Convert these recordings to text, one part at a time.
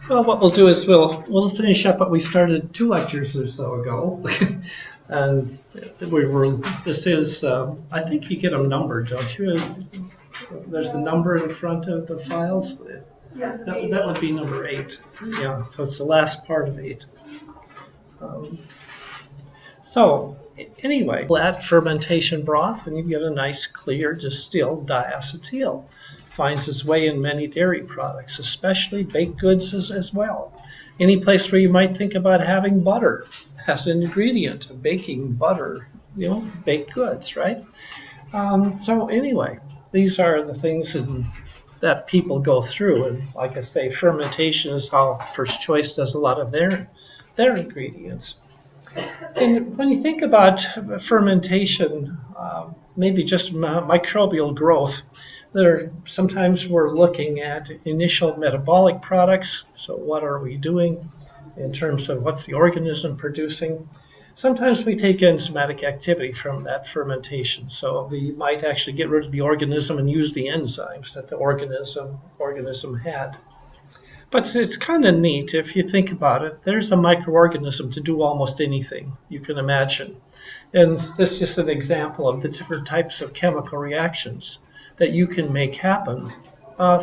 Well, what we'll do is we'll finish up what we started 2 lectures or so ago, and this is I think you get them numbered, don't you? There's a number in front of the files. Yes, that would be number 8. Yeah, so it's the last part of 8. So anyway, add fermentation broth, and you get a nice clear distilled diacetyl. Finds its way in many dairy products, especially baked goods as well. Any place where you might think about having butter has an ingredient of baking butter, baked goods, right? So anyway, these are the things that people go through, and like I say, fermentation is how First Choice does a lot of their ingredients. And when you think about fermentation, maybe just microbial growth, sometimes we're looking at initial metabolic products. So what are we doing in terms of what's the organism producing? Sometimes we take enzymatic activity from that fermentation. So we might actually get rid of the organism and use the enzymes that the organism had. But it's kind of neat if you think about it. There's a microorganism to do almost anything you can imagine. And this is just an example of the different types of chemical reactions that you can make happen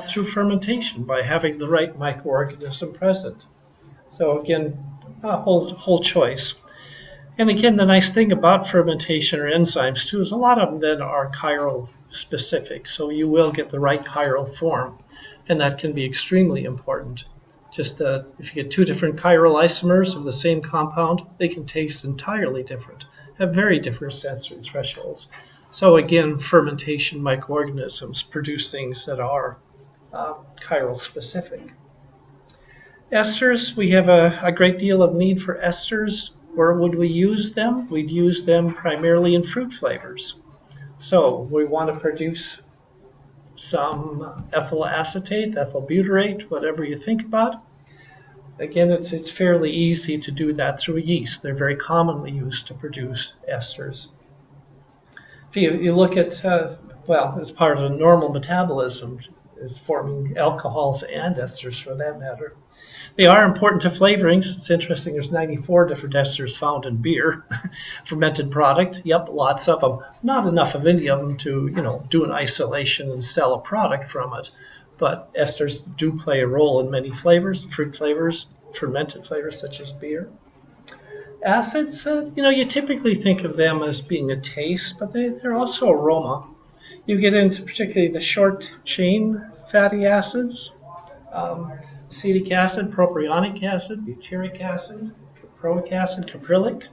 through fermentation by having the right microorganism present. So again, a whole choice. And again, the nice thing about fermentation or enzymes too is a lot of them then are chiral specific. So you will get the right chiral form, and that can be extremely important. Just if you get 2 different chiral isomers of the same compound, they can taste entirely different, have very different sensory thresholds. So again, fermentation microorganisms produce things that are chiral specific. Esters, we have a great deal of need for esters. Where would we use them? We'd use them primarily in fruit flavors. So we want to produce some ethyl acetate, ethyl butyrate, whatever you think about. Again, it's fairly easy to do that through yeast. They're very commonly used to produce esters. If you look at, as part of the normal metabolism is forming alcohols and esters for that matter. They are important to flavorings. It's interesting, there's 94 different esters found in beer, fermented product. Yep, lots of them. Not enough of any of them to, do an isolation and sell a product from it. But esters do play a role in many flavors, fruit flavors, fermented flavors such as beer. Acids, you typically think of them as being a taste, but they're also aroma. You get into particularly the short chain fatty acids, acetic acid, propionic acid, butyric acid, caproic acid, caprylic.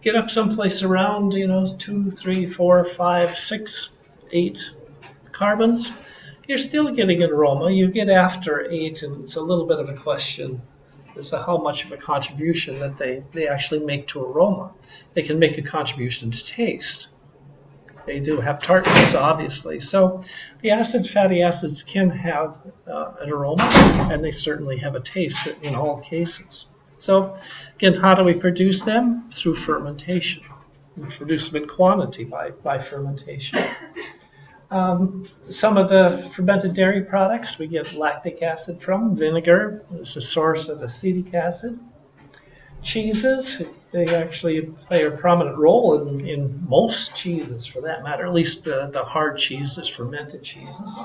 Get up someplace around, 2, 3, 4, 5, 6, 8 carbons. You're still getting an aroma. You get after 8, and it's a little bit of a question as to how much of a contribution that they actually make to aroma. They can make a contribution to taste. They do have tartness, obviously. So the fatty acids can have an aroma, and they certainly have a taste in all cases. So again, how do we produce them? Through fermentation. We produce them in quantity by fermentation. Some of the fermented dairy products we get lactic acid from. Vinegar is a source of acetic acid. Cheeses, they actually play a prominent role in most cheeses for that matter, at least the hard cheeses, fermented cheeses.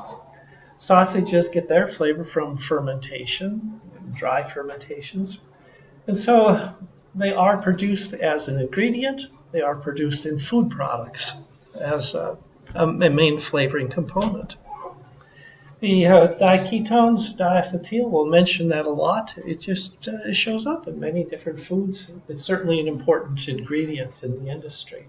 Sausages get their flavor from fermentation, dry fermentations. And so they are produced as an ingredient. They are produced in food products as a main flavoring component. The diketones, diacetyl, we'll mention that a lot. It just shows up in many different foods. It's certainly an important ingredient in the industry.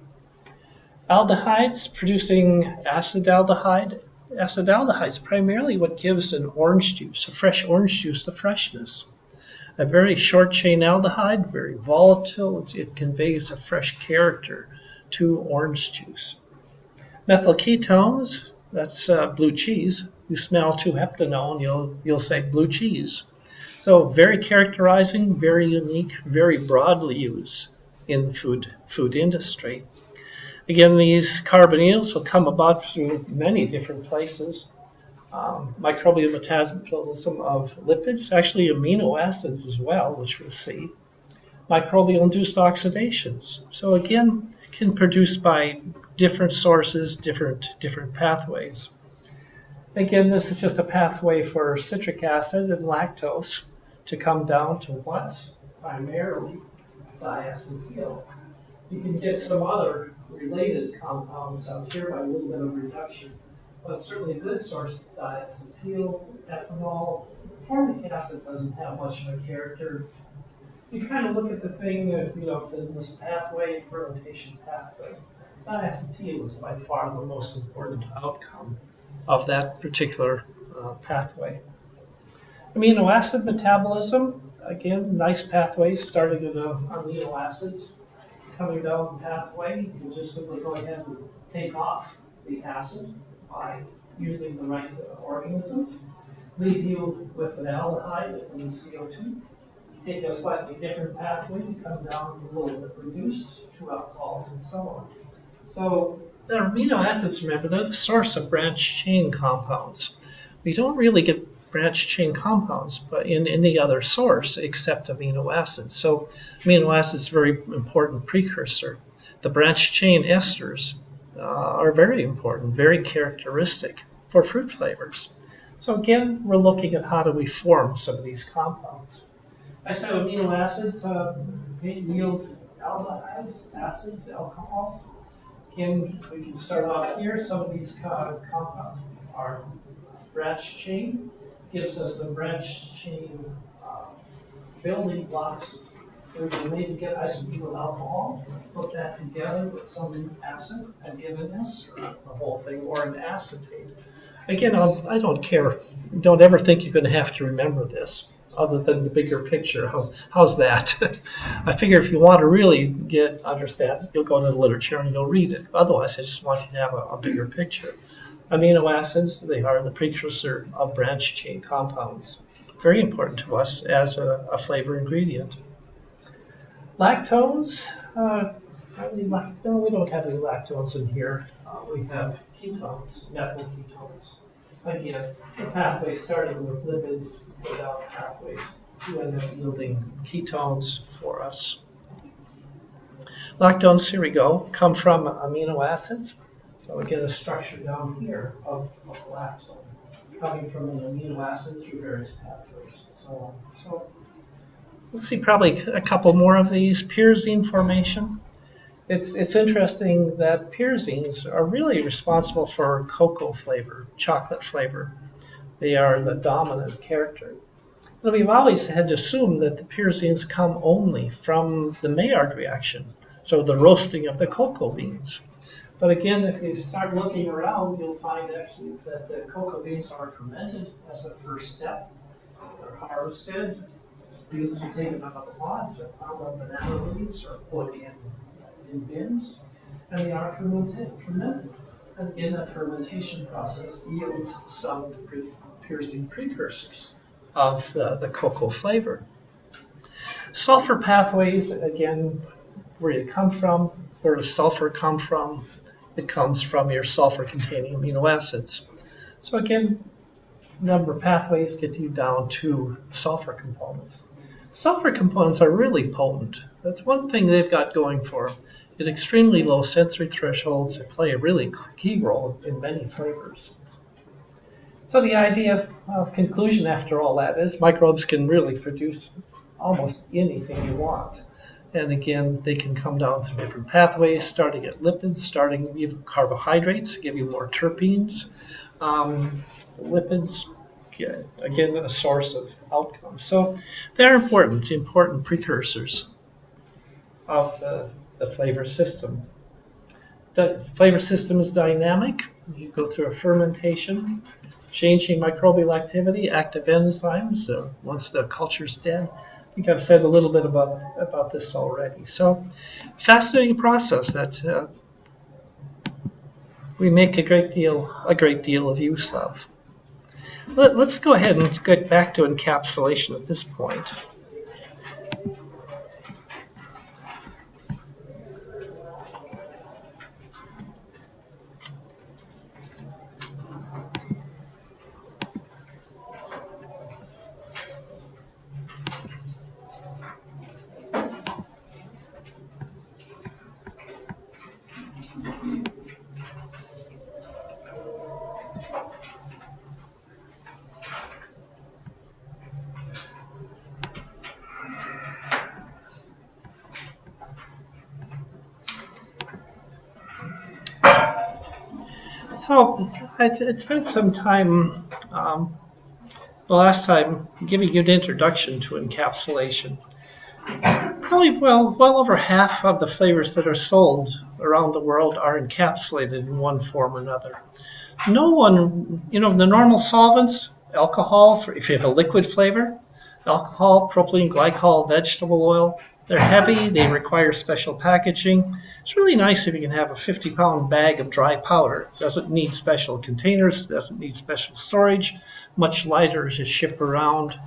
Aldehydes, producing acetaldehyde. Acetaldehyde is primarily what gives an orange juice, a fresh orange juice, the freshness. A very short chain aldehyde, very volatile. It conveys a fresh character to orange juice. Methyl ketones, that's blue cheese. You smell 2-heptanone, you'll say blue cheese. So very characterizing, very unique, very broadly used in food industry. Again, these carbonyls will come about through many different places. Microbial metabolism of lipids, actually amino acids as well, which we'll see. Microbial-induced oxidations. So again, can produce by different sources, different pathways. Again, this is just a pathway for citric acid and lactose to come down to what? Primarily diacetyl. You can get some other related compounds out here by a little bit of reduction, but certainly a good source of diacetyl, ethanol. Formic acid doesn't have much of a character. You kind of look at the thing, if there's this pathway, fermentation pathway. Diacetyl is by far the most important outcome of that particular pathway. Amino acid metabolism, again, nice pathway, starting with the amino acids, coming down the pathway. You can just simply go ahead and take off the acid by using the right organisms. Leave you with an aldehyde that means CO2. Take a slightly different pathway, you come down a little bit reduced, 2 alcohols and so on. So the amino acids, remember, they're the source of branched chain compounds. We don't really get branched chain compounds but in any other source except amino acids. So amino acids are a very important precursor. The branched chain esters are very important, very characteristic for fruit flavors. So again, we're looking at how do we form some of these compounds. I said amino acids yield aldehydes, acids, alcohols. Again, we can start off here. Some of these compounds are branched chain. Gives us the branched chain building blocks. We can maybe get isobutyl alcohol, put that together with some acid, and get an ester, the whole thing, or an acetate. Again, I don't care. Don't ever think you're going to have to remember this, other than the bigger picture. How's that? I figure if you want to really understand it, you'll go to the literature and you'll read it. Otherwise, I just want you to have a bigger picture. Amino acids, they are the precursor of branched chain compounds. Very important to us as a flavor ingredient. Lactones, we don't have any lactones in here. We have ketones, methyl ketones. Again, the pathway starting with lipids, go down pathways to end up yielding ketones for us. Lactones, here we go, come from amino acids. So we get a structure down here of lactone, coming from an amino acid through various pathways and so on. So let's see probably a couple more of these. Pyrazine formation. It's interesting that pyrazines are really responsible for cocoa flavor, chocolate flavor. They are the dominant character. And we've always had to assume that the pyrazines come only from the Maillard reaction, so the roasting of the cocoa beans. But again, if you start looking around, you'll find actually that the cocoa beans are fermented as a first step. They're harvested, beans are taken out of the pods, or found on banana leaves, or put in bins, and they are fermented. And in that fermentation process yields some pyrazine precursors of the cocoa flavor. Sulfur pathways, again, where you come from, where does sulfur come from? It comes from your sulfur-containing amino acids. So again, number of pathways get you down to sulfur components. Sulfur components are really potent. That's one thing they've got going for them. At extremely low sensory thresholds, they play a really key role in many flavors. So the idea of conclusion after all that is microbes can really produce almost anything you want. And again, they can come down through different pathways, starting at lipids, starting even carbohydrates, give you more terpenes. Lipids, again, a source of outcomes. So they're important precursors of the flavor system. The flavor system is dynamic. You go through a fermentation, changing microbial activity, active enzymes. Once the culture's dead, think I've said a little bit about this already. So, fascinating process that we make a great deal of use of. Let's go ahead and get back to encapsulation at this point. So I spent some time the last time giving you an introduction to encapsulation. Probably well over half of the flavors that are sold around the world are encapsulated in one form or another. No one, the normal solvents, alcohol, if you have a liquid flavor, alcohol, propylene glycol, vegetable oil, they're heavy, they require special packaging. It's really nice if you can have a 50-pound bag of dry powder. It doesn't need special containers, doesn't need special storage, much lighter as you ship around.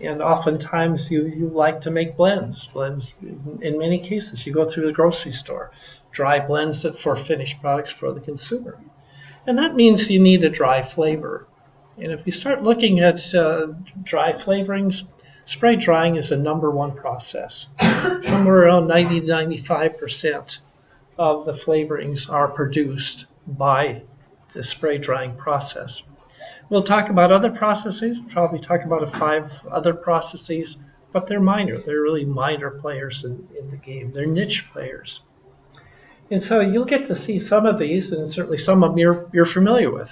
And oftentimes you like to make blends. Blends, in many cases, you go through the grocery store, dry blends for finished products for the consumer. And that means you need a dry flavor. And if you start looking at dry flavorings, spray drying is the #1 process. Somewhere around 90 to 95% of the flavorings are produced by the spray drying process. We'll talk about other processes, probably talk about 5 other processes, but they're minor. They're really minor players in the game. They're niche players. And so you'll get to see some of these, and certainly some of them you're familiar with.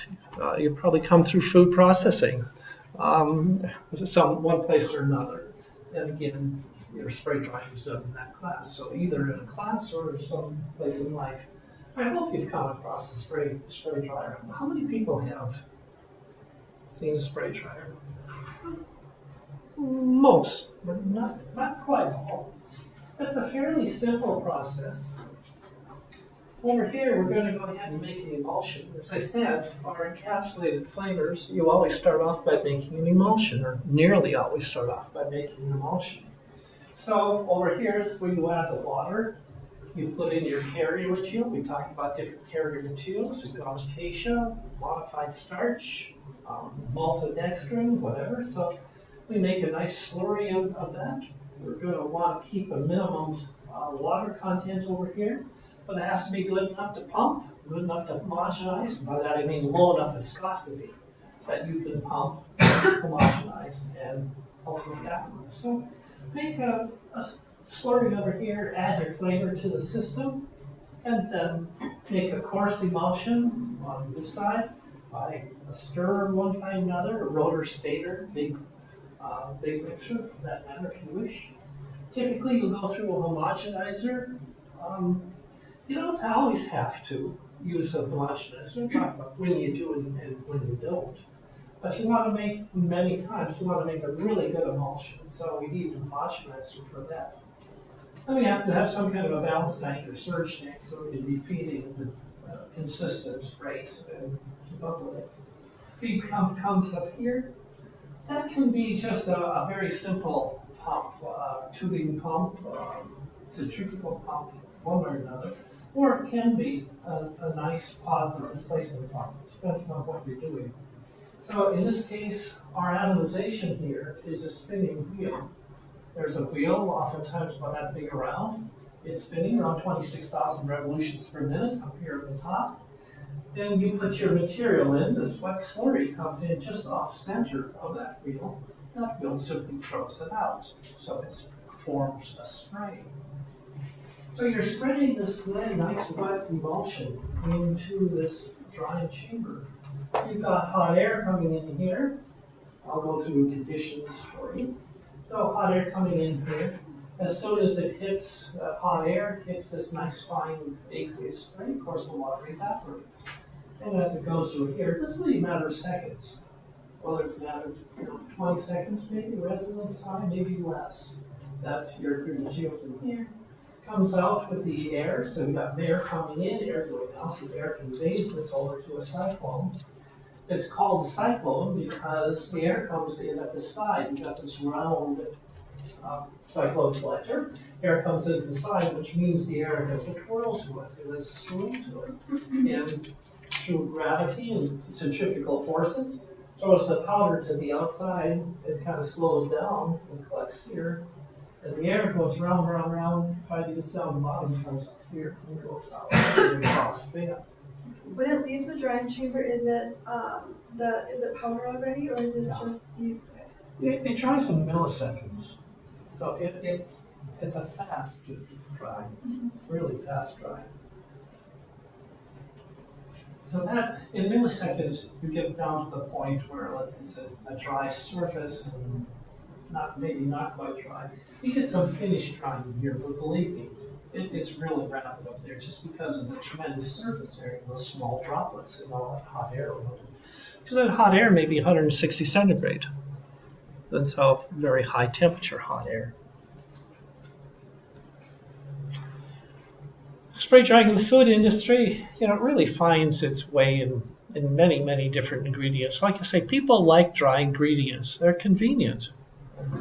You'll probably come through food processing, one place or another. And again, your spray drying is done in that class. So either in a class or some place in life. I hope you've come across a spray dryer. How many people have seen a spray dryer? Most, but not quite all. That's a fairly simple process. Over here, we're going to go ahead and make an emulsion. As I said, our encapsulated flavors, you always start off by making an emulsion, or nearly always start off by making an emulsion. So over here is where you add the water. You put in your carrier material. We talked about different carrier materials. We've got acacia, modified starch, maltodextrin, whatever. So we make a nice slurry of that. We're going to want to keep a minimum water content over here. But it has to be good enough to pump, good enough to homogenize. By that I mean low enough viscosity that you can pump, homogenize, and ultimately atomerize. So make a slurry over here, add your flavor to the system, and then make a coarse emulsion on this side by a stirrer of one kind or another, a rotor stator, big mixer for that matter if you wish. Typically you'll go through a homogenizer. You don't always have to use a homogenizer. We'll talk about when you do and when you don't. But you want to make, many times, you want to make a really good emulsion. So we need a homogenizer for that. Then we have to have some kind of a balance tank or surge tank so we can be feeding at a consistent rate and keep up with it. Feed comes up here. That can be just a very simple pump, tubing pump, centrifugal pump, one way or another. Or it can be a nice positive displacement pump. It depends on what you're doing. So in this case, our atomization here is a spinning wheel. There's a wheel, oftentimes about that big around. It's spinning around 26,000 revolutions per minute up here at the top. Then you put your material in. This wet slurry comes in just off center of that wheel. That wheel simply throws it out. So it forms a spray. So you're spreading this nice wet emulsion into this drying chamber. You've got hot air coming in here. I'll go through conditions for you. So hot air coming in here. As soon as it hits hot air, it hits this nice fine aqueous spray. Of course, the water evaporates. And as it goes through here, it doesn't really matter seconds. Whether it's a matter of 20 seconds, maybe residence time, maybe less. that your materials in here comes out with the air. So we got air coming in, air going out. The air conveys this over to a cyclone. It's called a cyclone because the air comes in at the side. You've got this round cyclone collector. Air comes in at the side, which means the air has a twirl to it. It has a swirl to it. And through gravity and centrifugal forces, throws the powder to the outside. It kind of slows down and collects here. And the air goes round, round, round. Finally gets down the bottom, comes up here, and goes out and exhausts fan. When it leaves the drying chamber, is it powder already, or is it just you? It dries in milliseconds, so it's a fast dry, really fast dry. So that in milliseconds you get down to the point where it's a dry surface and maybe not quite dry. You get some finished drying here, but believe me, it's really rapid up there just because of the tremendous surface area, those small droplets and all that hot air around it. Because that hot air may be 160 centigrade. That's how very high temperature hot air. Spray drying in the food industry, it really finds its way in many, many different ingredients. Like I say, people like dry ingredients. They're convenient,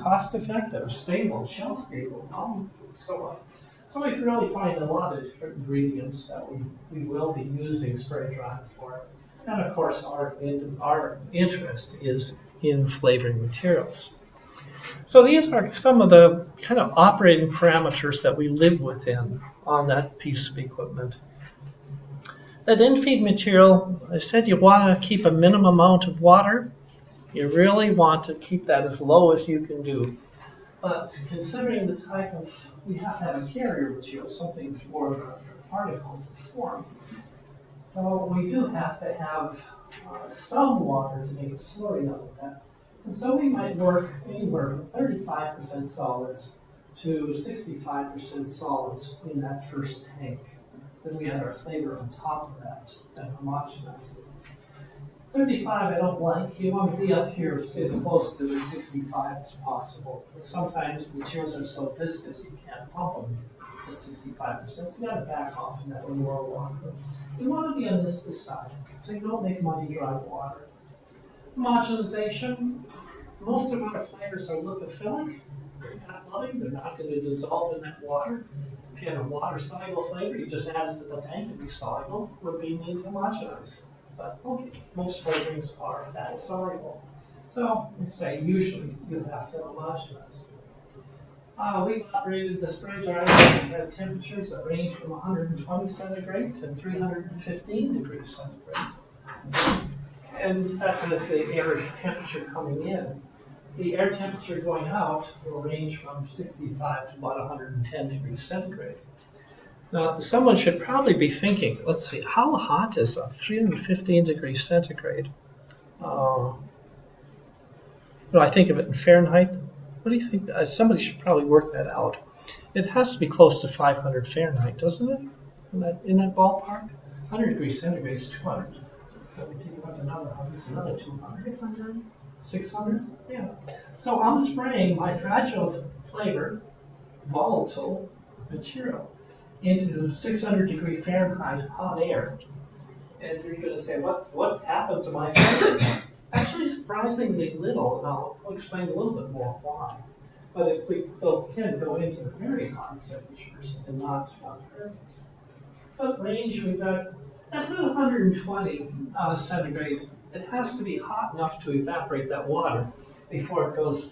cost effective, stable, shelf stable, so on. So we can really find a lot of different ingredients that we will be using spray drying for. And of course, our interest is in flavoring materials. So these are some of the kind of operating parameters that we live within on that piece of equipment. That in-feed material, I said you want to keep a minimum amount of water. You really want to keep that as low as you can do. But considering the type of, we have to have a carrier material, something for the particle to form. So we do have to have some water to make a slurry out of that. And so we might work anywhere from 35% solids to 65% solids in that first tank. Then we add our flavor on top of that and homogenize it. 35 I don't like. You want to be up here as close to the 65 as possible. But sometimes materials are so viscous you can't pump them to 65%. So you got to back off in that lower water. We want to be on this side, so you don't make muddy dry water. Homogenization. Most of our flavors are lipophilic. They're fat loving. They're not going to dissolve in that water. If you have a water-soluble flavor, you just add it to the tank and be soluble. Would be need to homogenize. But okay, most flavorings are fat soluble. So, say usually you have to homogenize. We've operated the spray dryer at temperatures that range from 120 centigrade to 315 degrees centigrade. And that's as the air temperature coming in. The air temperature going out will range from 65 to about 110 degrees centigrade. Now, someone should probably be thinking, let's see, how hot is a 315 degrees centigrade? I think of it in Fahrenheit. What do you think? Somebody should probably work that out. It has to be close to 500 Fahrenheit, doesn't it? In that ballpark? 100 degrees centigrade is 200. So we think about another 100, it's another 200. 600. 600? Yeah. So I'm spraying my fragile flavor, volatile material into 600 degree Fahrenheit hot air. And you're going to say, what happened to my flavor? Actually, surprisingly little, and I'll explain a little bit more why. But if we can go into very hot temperatures and not purpose. But range, we've got, that's at 120 centigrade. It has to be hot enough to evaporate that water before it goes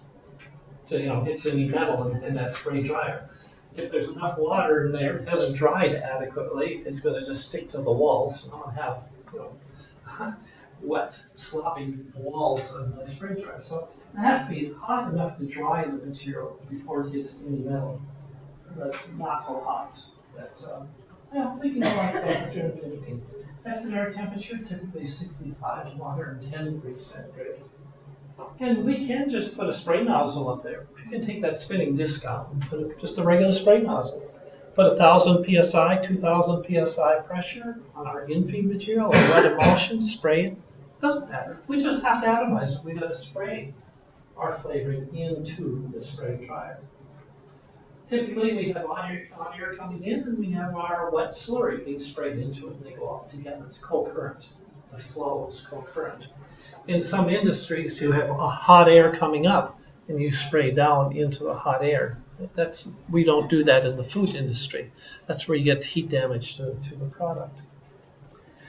to, hits any metal in that spray dryer. If there's enough water in there, it hasn't dried adequately, it's going to just stick to the walls. I'm going to have, wet, sloppy walls on my spray dryer. So it has to be hot enough to dry the material before it hits any metal, but not so hot that, we can go like temperature 350. Exit air temperature, typically 65 to 110 degrees centigrade. And we can just put a spray nozzle up there. You can take that spinning disc out and put just a regular spray nozzle. Put 1,000 psi, 2,000 psi pressure on our in-feed material, or wet emulsion, spray it. Doesn't matter. We just have to atomize it. We've got to spray our flavoring into the spray dryer. Typically, we have hot air coming in, and we have our wet slurry being sprayed into it, and they go all together. It's co-current. The flow is co-current. In some industries, you have a hot air coming up, and you spray down into the hot air. We don't do that in the food industry. That's where you get heat damage to the product.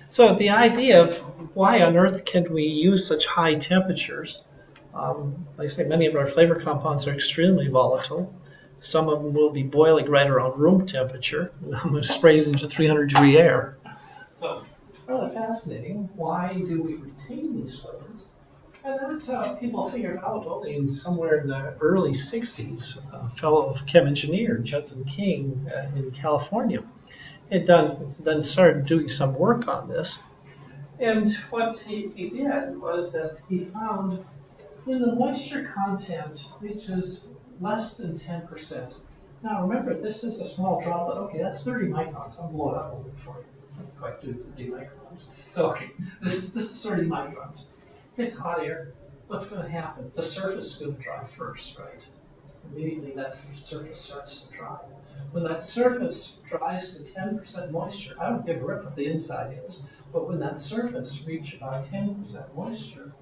So the idea of why on earth can we use such high temperatures? Like I say, many of our flavor compounds are extremely volatile. Some of them will be boiling right around room temperature. I'm going to spray it into 300-degree air. So it's really fascinating. Why do we retain these flavors? And that people figured out only in somewhere in the early 60s. A fellow chem engineer, Judson King, in California, then started doing some work on this. And what he did was that he found when the moisture content reaches less than 10%. Now remember, this is a small droplet. Okay, that's 30 microns. I'll blow it up a little bit for you. I can't quite do 30 microns. So okay, this is 30 microns. It's hot air. What's going to happen? The surface is going to dry first, right? Immediately that surface starts to dry. When that surface dries to 10% moisture, I don't give a rip what the inside is, but when that surface reaches about 10% moisture,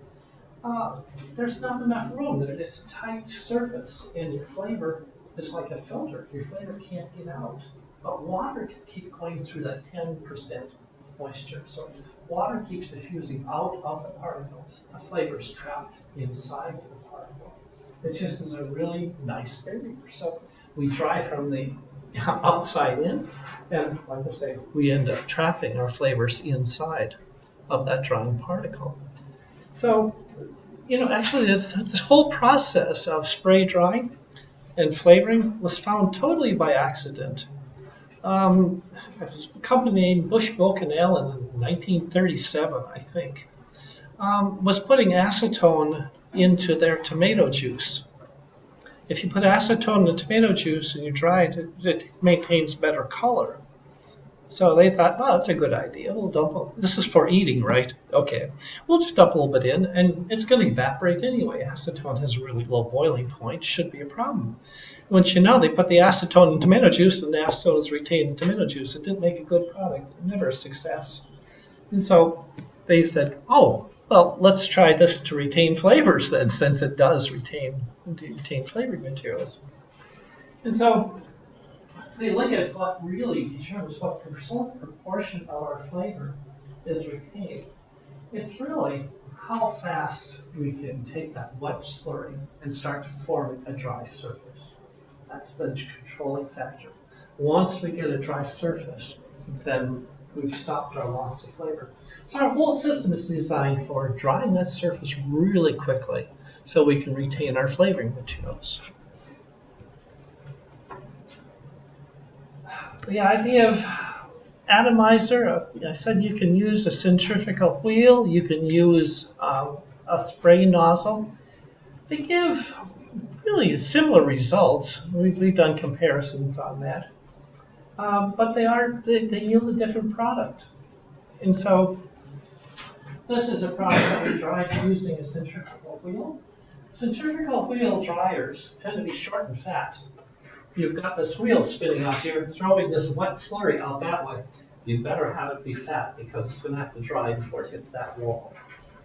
there's not enough room. It's a tight surface, and your flavor is like a filter. Your flavor can't get out. But water can keep going through that 10% moisture. So water keeps diffusing out of the particle. The flavor is trapped inside the particle. It just is a really nice barrier. So we dry from the outside in, and like I say, we end up trapping our flavors inside of that drying particle. So, actually this whole process of spray drying and flavoring was found totally by accident. A company named Bush, Bilk and Allen in 1937, I think, was putting acetone into their tomato juice. If you put acetone in the tomato juice and you dry it, it maintains better color. So they thought, oh, that's a good idea. We'll dump. This is for eating, right? Okay. We'll just dump a little bit in, and it's going to evaporate anyway. Acetone has a really low boiling point. Shouldn't be a problem. Once you know, they put the acetone in tomato juice, and the acetone is retained in tomato juice. It didn't make a good product. Never a success. And so they said, oh, well, let's try this to retain flavors then, since it does retain flavoring materials. And so they look at what really determines what proportion of our flavor is retained. It's really how fast we can take that wet slurry and start forming a dry surface. That's the controlling factor. Once we get a dry surface, then we've stopped our loss of flavor. So our whole system is designed for drying that surface really quickly so we can retain our flavoring materials. The idea of atomizer, I said you can use a centrifugal wheel, you can use a spray nozzle. They give really similar results. We've done comparisons on that. But they yield a different product. And so this is a product that we dried using a centrifugal wheel. Centrifugal wheel dryers tend to be short and fat. You've got this wheel spinning out here, throwing this wet slurry out that way. You better have it be fat because it's going to have to dry before it hits that wall.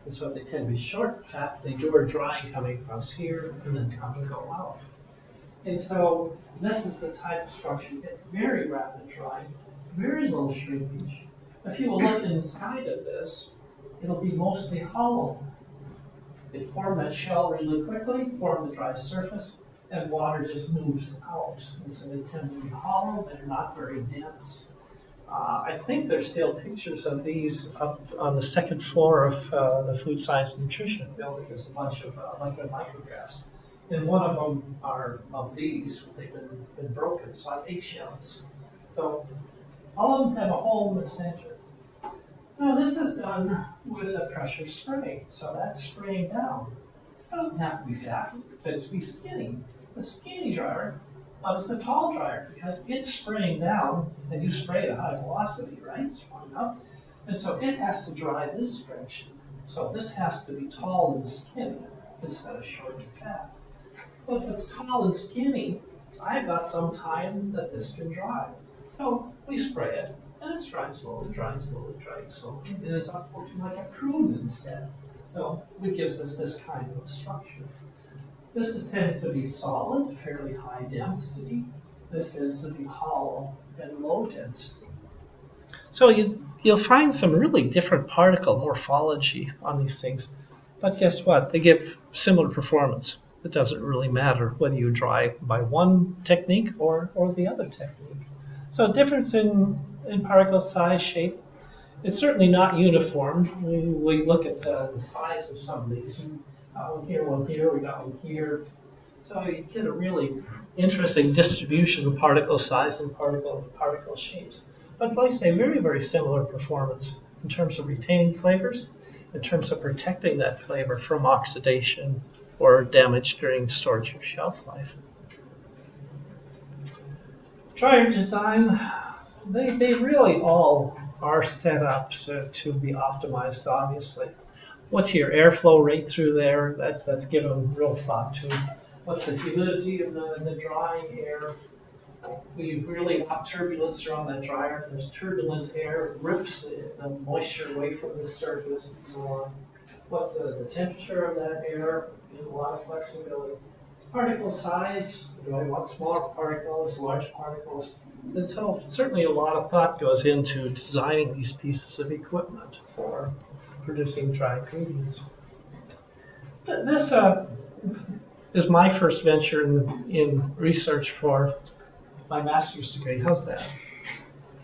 And so they tend to be short and fat. They do our drying coming across here and then come and go out. And so this is the type of structure you get very rapid drying, very low shrinkage. If you will look inside of this, it'll be mostly hollow. It formed that shell really quickly, formed the dry surface, and water just moves out. And so they tend to be hollow, they're not very dense. I think there's still pictures of these up on the second floor of the Food Science and Nutrition building. There's a bunch of liquid micrographs. And one of them are of these. They've been broken, so I have eggshells. So all of them have a hole in the center. Now this is done with a pressure spray. So that's spraying down. It doesn't have to be fat. It tends to be skinny. The skinny dryer, but it's the tall dryer because it's spraying down, and you spray at a high velocity, right? It's going up. And so it has to dry this direction. So this has to be tall and skinny instead of short and fat. Well, if it's tall and skinny, I've got some time that this can dry. So we spray it, and it's drying slowly, drying slowly, drying slowly. And it's up looking like a prune instead. So it gives us this kind of structure. Tends to be solid, fairly high density. This tends to be hollow and low density. So you'll find some really different particle morphology on these things. But guess what? They give similar performance. It doesn't really matter whether you dry by one technique or the other technique. So difference in particle size, shape. It's certainly not uniform. We look at the size of some of these. One here, we got one here. So you get a really interesting distribution of particle size and particle shapes. But like I say, very, very similar performance in terms of retaining flavors, in terms of protecting that flavor from oxidation or damage during storage or shelf life. Dryer design, they really all are set up to be optimized, obviously. What's your airflow rate through there? That's given real thought to. What's the humidity of the drying air? We really want turbulence around that dryer. If there's turbulent air, it rips the moisture away from the surface and so on. What's the temperature of that air? A lot of flexibility. Particle size, do I want smaller particles, large particles? And so certainly a lot of thought goes into designing these pieces of equipment for producing dry ingredients. This is my first venture in research for my master's degree. How's that?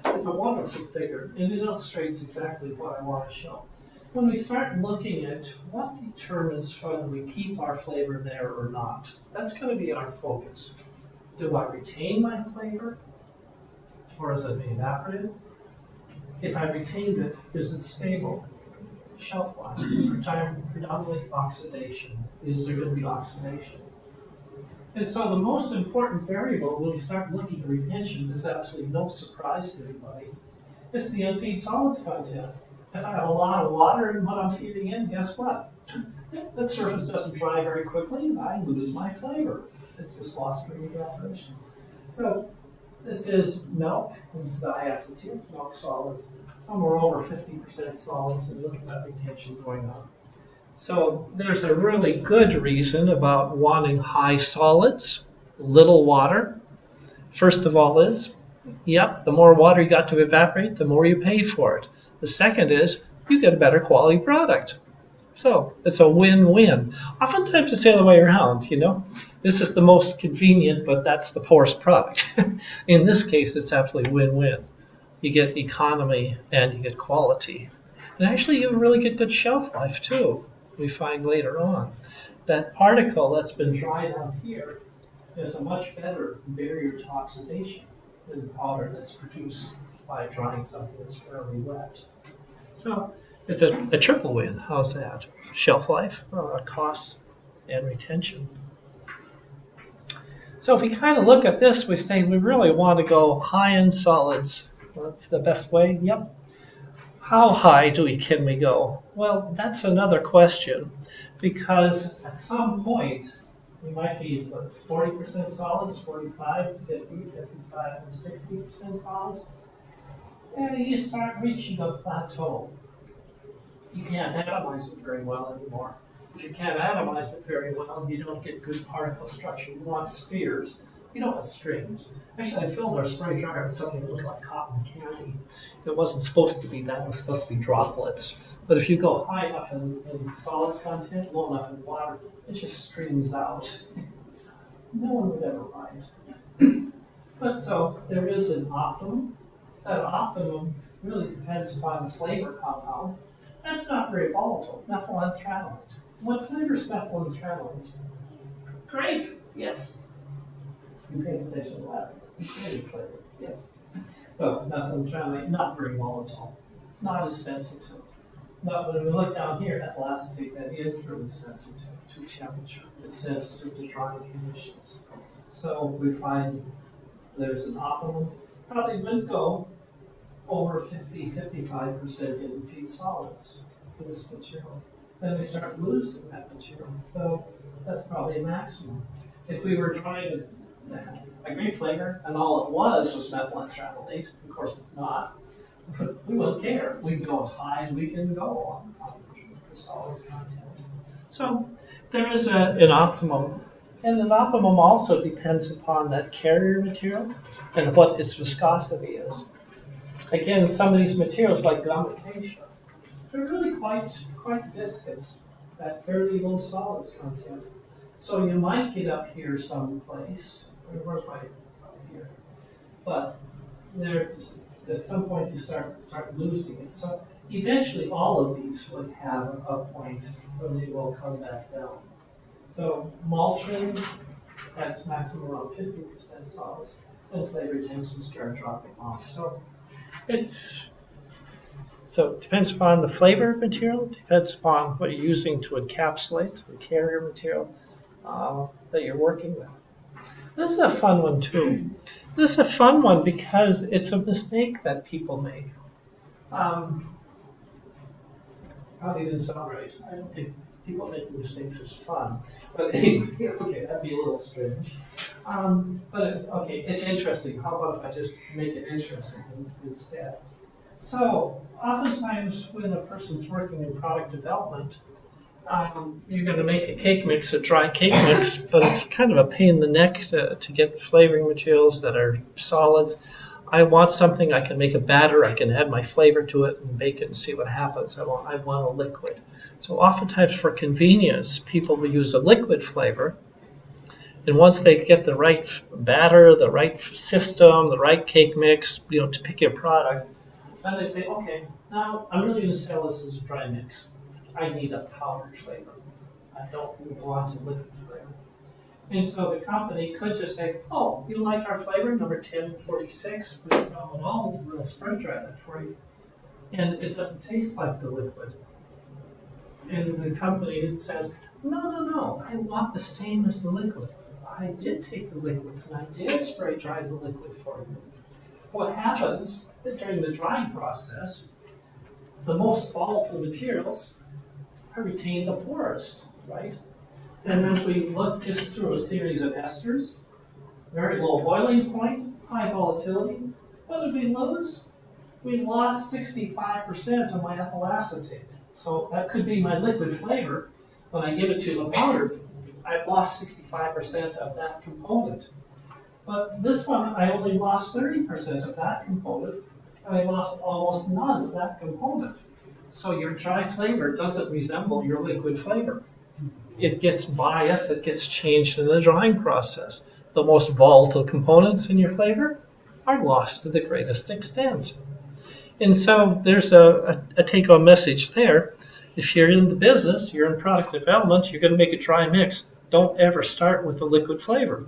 It's a wonderful figure. It illustrates exactly what I want to show. When we start looking at what determines whether we keep our flavor there or not, that's going to be our focus. Do I retain my flavor, or is it evaporated? If I retained it, is it stable? Shelf life, predominantly oxidation. Is there going to be oxidation? And so the most important variable when we start looking at retention is absolutely no surprise to anybody. It's the unfeed solids content. If I have a lot of water in what I'm feeding in, guess what? The surface doesn't dry very quickly, and I lose my flavor. It's just lost during evaporation. So this is milk. This is diacetyl. It's milk solids. Somewhere over 50% solids, and look at that retention going on. So there's a really good reason about wanting high solids, little water. First of all is, the more water you got to evaporate, the more you pay for it. The second is, you get a better quality product. So it's a win-win. Oftentimes it's the other way around, This is the most convenient, but that's the poorest product. In this case, it's absolutely win-win. You get economy and you get quality. And actually, you really get good shelf life, too. We find later on that particle that's been dried out here is a much better barrier to oxidation than the powder that's produced by drying something that's fairly wet. So it's a triple win. How's that? Shelf life, cost, and retention. So if we kind of look at this, we say we really want to go high in solids. What's the best way? Yep. How high can we go? Well, that's another question, because at some point we might be 40% solids, 45, 50, 55, 60% solids, and you start reaching a plateau. You can't atomize it very well anymore. If you can't atomize it very well, you don't get good particle structure. You want spheres. You don't want strings. Actually, I filled our spray dryer with something that looked like cotton candy. It wasn't supposed to be that. It was supposed to be droplets. But if you go high enough in solids content, low enough in water, it just streams out. No one would ever mind. But so there is an optimum. That optimum really depends upon the flavor compound. That's not very volatile. Methylantranilate. What flavor is methylantranilate? Grape. Yes. You pay attention to that. Grape flavor. Yes. So methylantranilate, not very volatile. Not as sensitive. But when we look down here, ethyl acetate, that is really sensitive to temperature. It's sensitive to drying conditions. So we find there's an optimum. Probably would go over 50-55% in feed solids for this material. Then we start losing that material. So that's probably a maximum. If we were trying to a great flavor, and all it was methylantranolate. Of course, it's not. But we wouldn't care. We can go as high as we can go on the solids content. So there is an optimum, and an optimum also depends upon that carrier material and what its viscosity is. Again, some of these materials like gum acacia, they're really quite viscous, that fairly low solids content. So you might get up here someplace, where's my, here, but there, at some point you start losing it. So eventually all of these would have a point where they will come back down. So maltodextrin has maximum around 50% solids, and flavor tends to start dropping off. So it depends upon the flavor material, depends upon what you're using to encapsulate the carrier material that you're working with. This is a fun one too. This is a fun one because it's a mistake that people make. Probably didn't sound right. I don't think people making mistakes is fun. But anyway, okay, that'd be a little strange. Okay, it's interesting. How about if I just make it interesting instead? So, oftentimes when a person's working in product development, you're going to make a cake mix, a dry cake mix, but it's kind of a pain in the neck to get flavoring materials that are solids. I want something I can make a batter, I can add my flavor to it and bake it and see what happens. I want a liquid. So oftentimes for convenience, people will use a liquid flavor. And once they get the right batter, the right system, the right cake mix, to pick your product, then they say, okay, now I'm really going to sell this as a dry mix. I need a powdered flavor. I don't want a liquid flavor. And so the company could just say, oh, you like our flavor, number 1046, we'll spray dry that for you. And it doesn't taste like the liquid. And the company says, no, I want the same as the liquid. I did take the liquid and I did spray dry the liquid for you. What happens during the drying process, the most volatile materials are retained the poorest, right? And as we look just through a series of esters, very low boiling point, high volatility, what did we lose? We lost 65% of my ethyl acetate. So that could be my liquid flavor. When I give it to the powder, I've lost 65% of that component. But this one, I only lost 30% of that component, and I lost almost none of that component. So your dry flavor doesn't resemble your liquid flavor. It gets biased, it gets changed in the drying process. The most volatile components in your flavor are lost to the greatest extent. And so there's a take-home message there. If you're in the business, you're in product development, you're going to make a dry mix, don't ever start with a liquid flavor.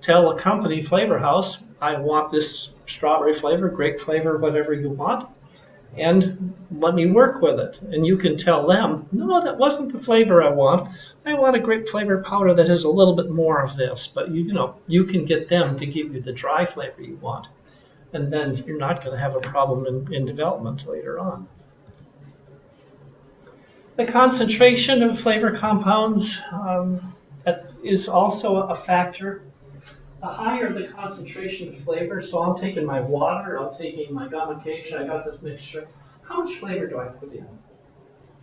Tell a company flavor house, I want this strawberry flavor, grape flavor, whatever you want, and let me work with it. And you can tell them, no, that wasn't the flavor I want. I want a grape flavor powder that has a little bit more of this. But you can get them to give you the dry flavor you want. And then you're not going to have a problem in development later on. The concentration of flavor compounds that is also a factor. The higher the concentration of flavor, so I'm taking my water, I'm taking my gum acacia, I got this mixture. How much flavor do I put in?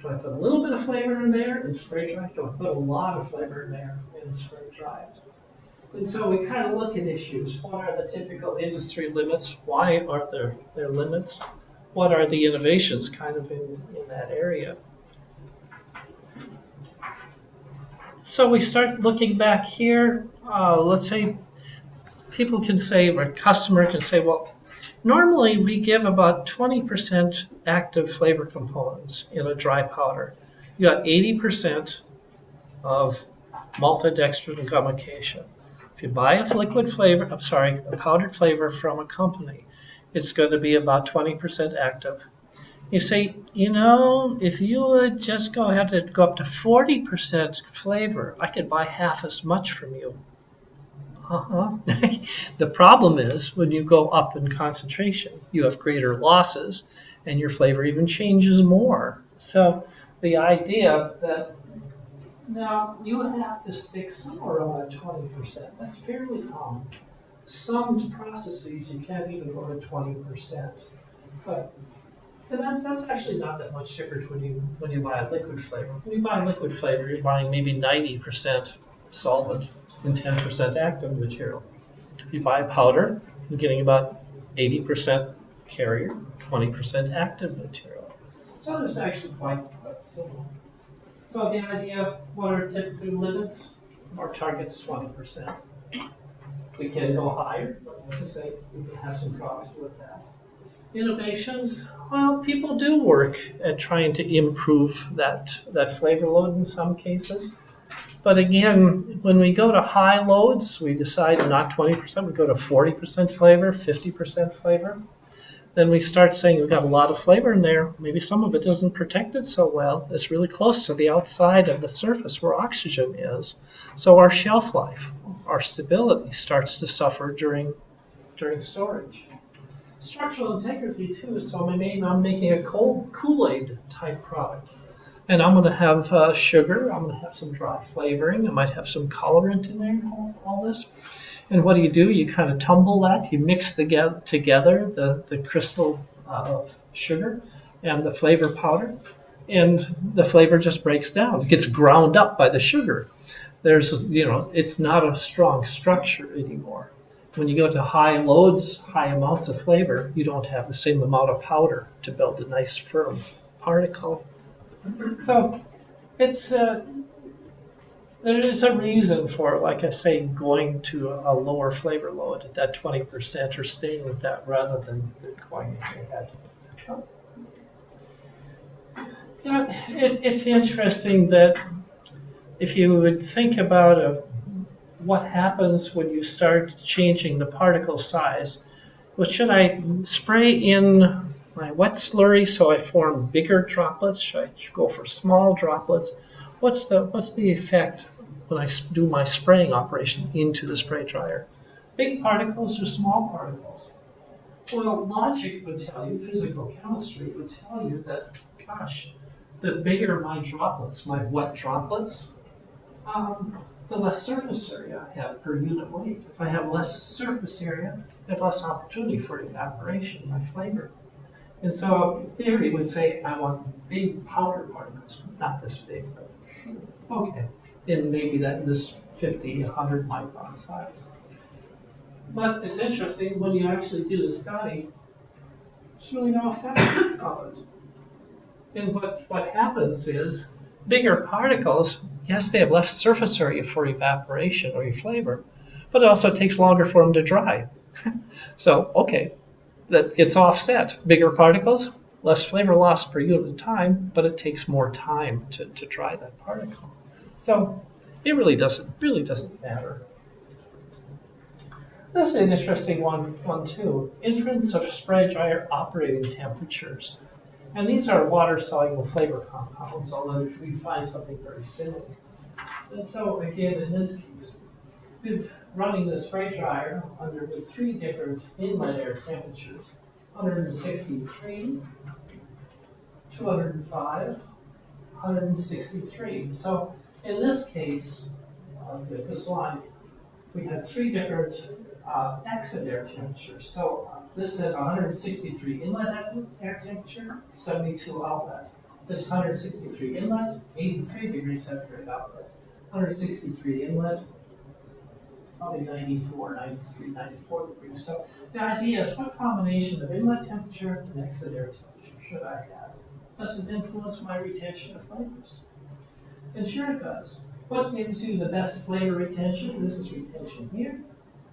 Do I put a little bit of flavor in there and spray dry? Do I put a lot of flavor in there and spray dry it? And so we kind of look at issues. What are the typical industry limits? Why are there limits? What are the innovations kind of in that area? So we start looking back here. Let's say people can say, or a customer can say, well, normally we give about 20% active flavor components in a dry powder. You got 80% of maltodextrin and gum acacia. If you buy a a powdered flavor from a company, it's going to be about 20% active. You say, if you would just go ahead and go up to 40% flavor, I could buy half as much from you. The problem is when you go up in concentration, you have greater losses and your flavor even changes more. So the idea that Now, you would have to stick somewhere around 20%. That's fairly common. Some processes you can't even go to 20%. But and that's actually not that much different when you buy a liquid flavor. When you buy a liquid flavor, you're buying maybe 90% solvent and 10% active material. If you buy a powder, you're getting about 80% carrier, 20% active material. So there's actually quite similar. So the idea, what are typically limits? Our target's 20%. We can go higher, but like I say, we can have some problems with that. Innovations, well, people do work at trying to improve that flavor load in some cases. But again, when we go to high loads, we decide not 20%, we go to 40% flavor, 50% flavor. Then we start saying we've got a lot of flavor in there. Maybe some of it isn't protected so well. It's really close to the outside of the surface where oxygen is. So our shelf life, our stability starts to suffer during storage. Structural integrity too. So I'm making a cold Kool-Aid type product. And I'm going to have sugar. I'm going to have some dry flavoring. I might have some colorant in there, all this. And what do? You kind of tumble that. You mix together the crystal sugar and the flavor powder. And the flavor just breaks down. It gets ground up by the sugar. It's not a strong structure anymore. When you go to high loads, high amounts of flavor, you don't have the same amount of powder to build a nice firm particle. So it's there is a reason for, like I say, going to a lower flavor load at that 20% or staying with that rather than going ahead. It's interesting that if you would think about what happens when you start changing the particle size, well, should I spray in my wet slurry so I form bigger droplets? Should I go for small droplets? What's the effect when I do my spraying operation into the spray dryer? Big particles or small particles? Well, logic would tell you, physical chemistry would tell you that, gosh, the bigger my droplets, my wet droplets, the less surface area I have per unit weight. If I have less surface area, I have less opportunity for evaporation, my flavor. And so theory would say I want big powder particles, not this big, but okay. And maybe this 50, 100 micron size. But it's interesting, when you actually do the study, there's really no effect of it. And what happens is, bigger particles, yes, they have less surface area for evaporation or your flavor, but it also takes longer for them to dry. So, okay, that gets offset. Bigger particles, less flavor loss per unit of time, but it takes more time to dry that particle. So it really doesn't matter. This is an interesting one too. Influence of spray dryer operating temperatures. And these are water-soluble flavor compounds, although we find something very similar. And so again, in this case, we're running the spray dryer under the 3 different inlet air temperatures: 163, 205, 163. So in this case, this line, we had 3 different exit air temperatures. So this says 163 inlet air temperature, 72 outlet. This 163 inlet, 83 degrees centigrade outlet. 163 inlet, probably 94 degrees. So the idea is, what combination of inlet temperature and exit air temperature should I have? Does it influence my retention of flavors? And sure it does. What gives you the best flavor retention? This is retention here,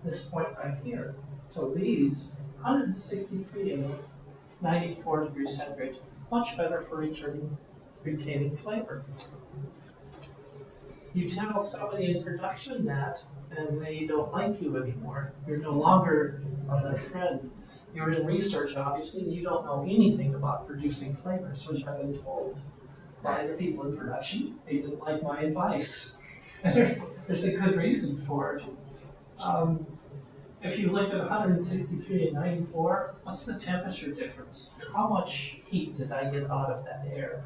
this point right here. So these 163 and 94 degrees centigrade, much better for retaining flavor. You tell somebody in production that, and they don't like you anymore. You're no longer their friend. You're in research, obviously, and you don't know anything about producing flavors, which I've been told by the people in production. They didn't like my advice. And there's a good reason for it. If you look at 163 and 94, what's the temperature difference? How much heat did I get out of that air?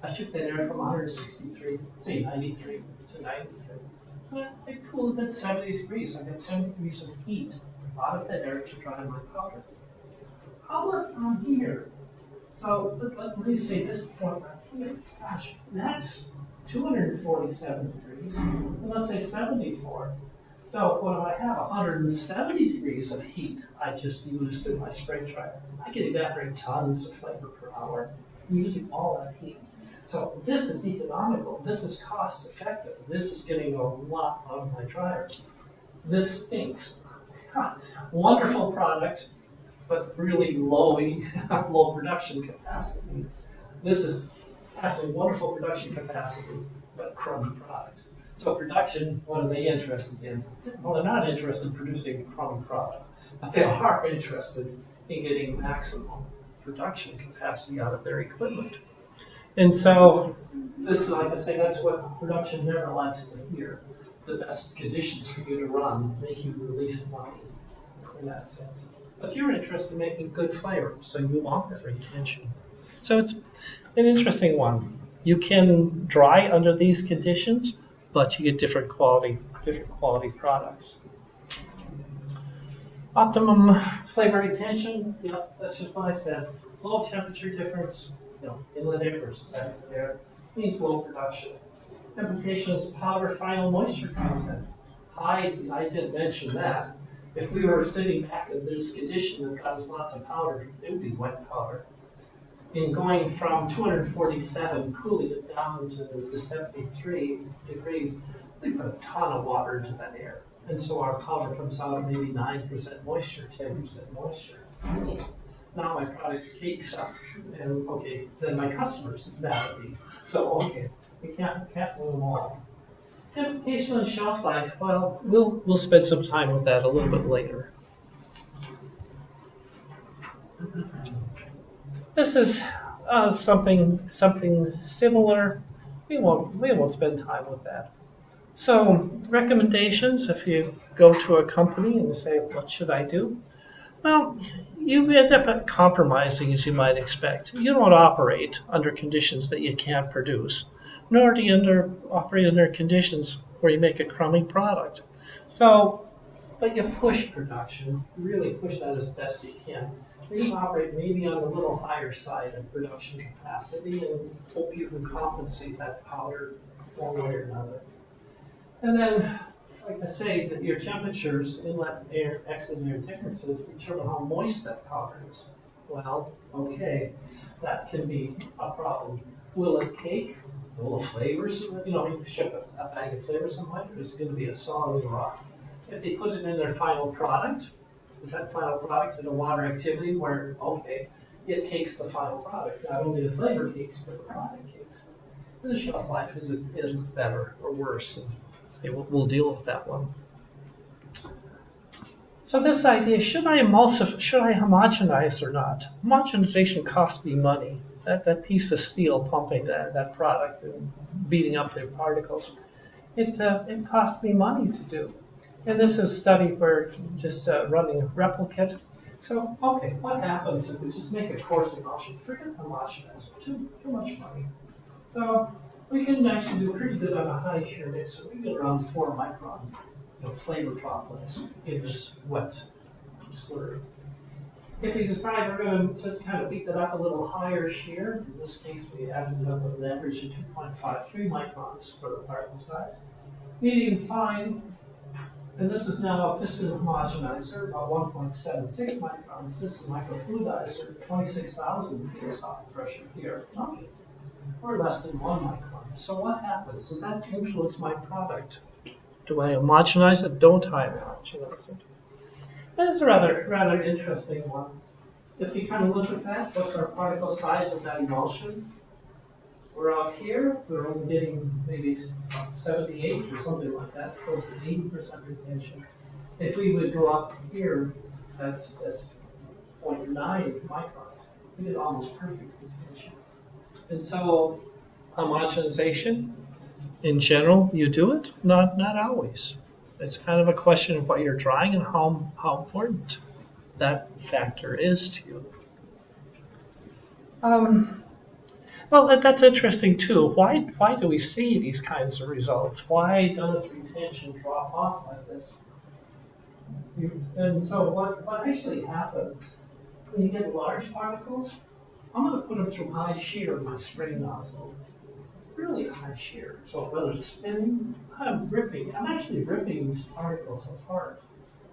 That should thin air from 163, say 93 to 93. I cooled it at 70 degrees. I got 70 degrees of heat out of the air to dry my powder. How about from here? So let me say this point right here. Gosh, that's 247 degrees. And let's say 74. So when I have 170 degrees of heat I just used in my spray dryer, I can evaporate tons of flavor per hour using all that heat. So this is economical. This is cost effective. This is getting a lot out of my dryer. This stinks. Wonderful product, but really low production capacity. This has a wonderful production capacity, but crummy product. So production, what are they interested in? Well, they're not interested in producing a crummy product, but they are interested in getting maximum production capacity out of their equipment. And so this, like I say, that's what production never likes to hear. The best conditions for you to run make you release money in that sense. But you're interested in making good flavor, so you want that retention. So it's an interesting one. You can dry under these conditions, but you get different quality products. Optimum flavor retention, that's just what I said. Low temperature difference, inlet air versus exit air, means low production. Implication is powder final moisture content. I did mention that. If we were sitting back in this condition that got us lots of powder, it would be wet powder. In going from 247, cooling it down to the 73 degrees, we put a ton of water into that air. And so our powder comes out at maybe 9% moisture, 10% moisture. Now my product takes up, and okay, then my customers mad at me. So okay, we can't win them all. Implication on shelf life, well, we'll spend some time with that a little bit later. This is something similar. We won't spend time with that. So recommendations, if you go to a company and say, what should I do? Well, you end up compromising as you might expect. You don't operate under conditions that you can't produce, nor do you operate under conditions where you make a crummy product. So, but you push production, you really push that as best you can. You can operate maybe on the little higher side of production capacity and hope you can compensate that powder one way or another. And then, like I say, that your temperatures, inlet air, exit air differences determine how moist that powder is. Well, okay, that can be a problem. Will it cake? Will the flavors, you ship a bag of flavor somewhere, or is it going to be a solid rock? If they put it in their final product, is that final product in a water activity where, okay, it cakes the final product. Not only the flavor cakes, but the product cakes. And the shelf life is better or worse. We'll deal with that one. So this idea, should I homogenize or not? Homogenization costs me money. That piece of steel pumping that product and beating up the particles, it costs me money to do. And this is a study where just running a replicate. So, okay, what happens if we just make a coarse emulsion? Forget homogenizer, too much money. So we can actually do pretty good on a high shear mixer. We get around 4 micron flavor droplets in this wet slurry. If we decide we're going to just kind of beat that up a little higher shear, in this case we ended up with an average of 2.53 microns for the particle size. Medium fine, and this is now a piston homogenizer, about 1.76 microns. This is a microfluidizer, 26,000 psi pressure here. Okay. Or less than 1 micron. So what happens? Does that influence my product? Do I homogenize it? Don't I homogenize it? That's a rather interesting one. If you kind of look at that, what's our particle size of that emulsion? We're out here, we're only getting maybe 78 or something like that, close to 80% retention. If we would go up here, that's 0.9 microns. We get almost perfect retention. And so homogenization, in general, you do it? Not always. It's kind of a question of what you're drying and how important that factor is to you. Well, that's interesting too. Why do we see these kinds of results? Why does retention drop off like this? And so what actually happens when you get large particles? I'm going to put them through high shear with my spray nozzle, really high shear. So whether it's spinning, I'm actually ripping these particles apart.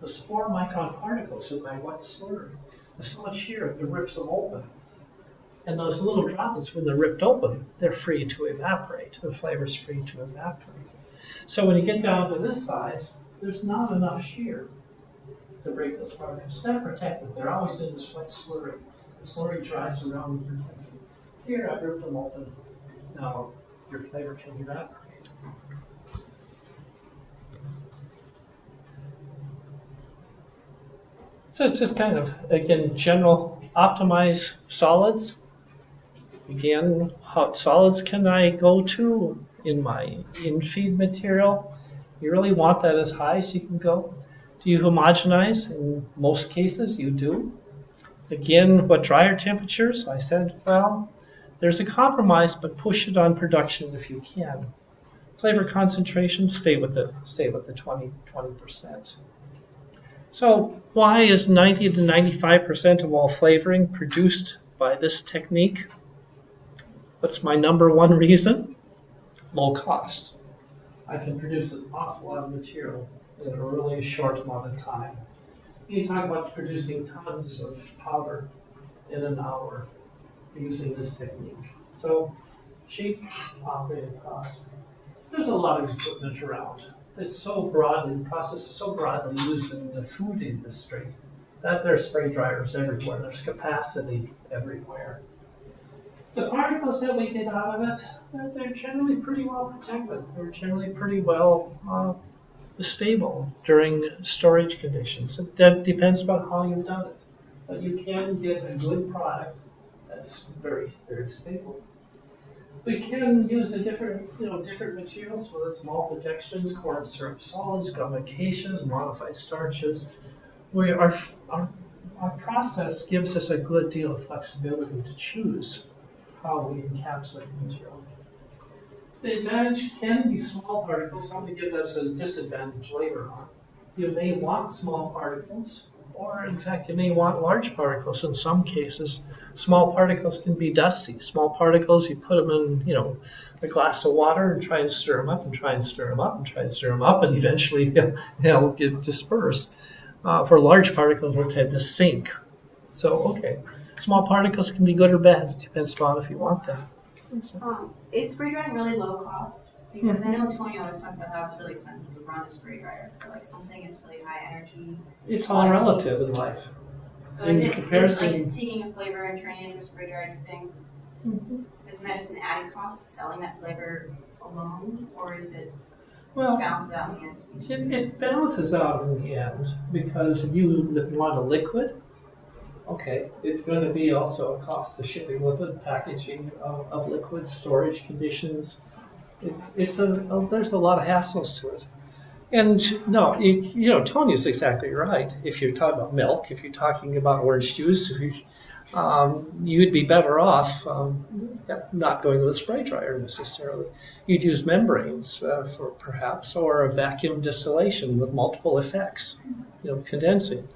There's 4 micron particles in my wet slurry. There's so much shear it rips them open. And those little droplets, when they're ripped open, they're free to evaporate. The flavor's free to evaporate. So when you get down to this size, there's not enough shear to break those particles. They're protected. They're always in this wet slurry. The slurry dries around and protects them. Here, I've ripped them open. Now, your flavor can evaporate. So it's just kind of, again, general optimize solids. Again, what solids can I go to in my in-feed material? You really want that as high as you can go. Do you homogenize? In most cases, you do. Again, what drier temperatures? I said, well, there's a compromise, but push it on production if you can. Flavor concentration, stay with the 20%. So why is 90 to 95% of all flavoring produced by this technique? What's my number one reason? Low cost. I can produce an awful lot of material in a really short amount of time. You talk about producing tons of powder in an hour using this technique. So cheap operating cost. There's a lot of equipment around. The process is so broadly used in the food industry that there's spray dryers everywhere. There's capacity everywhere. The particles that we get out of it, they're generally pretty well protected. They're generally pretty well stable during storage conditions. It depends on how you've done it. But you can get a good product that's very, very stable. We can use different materials, whether it's maltodextrins, corn syrup solids, gummifications, modified starches. Our process gives us a good deal of flexibility to choose how we encapsulate the material. The advantage can be small particles. I'm going to give that as a disadvantage later on. You may want small particles, or in fact, you may want large particles. In some cases, small particles can be dusty. Small particles, you put them in, a glass of water and try and stir them up and try and stir them up and try and stir them up, and eventually they'll get dispersed. For large particles, we'll tend to sink. So, okay, small particles can be good or bad. It depends on if you want them. Is spray drying really low cost? Because I know Tony always talks about how it's really expensive to run a spray dryer for like something that's really high energy. It's all relative in life. So is it like taking a flavor and turning it into a spray dryer thing? Mm-hmm. Isn't that just an added cost to selling that flavor alone, or is it just balances out in the end? It balances out in the end because if you want a liquid, okay, it's going to be also a cost of shipping liquid, packaging of liquids, storage conditions. There's a lot of hassles to it. And no, Tony's exactly right. If you're talking about milk, if you're talking about orange juice, you'd be better off not going with a spray dryer necessarily. You'd use membranes for perhaps, or a vacuum distillation with multiple effects, condensing.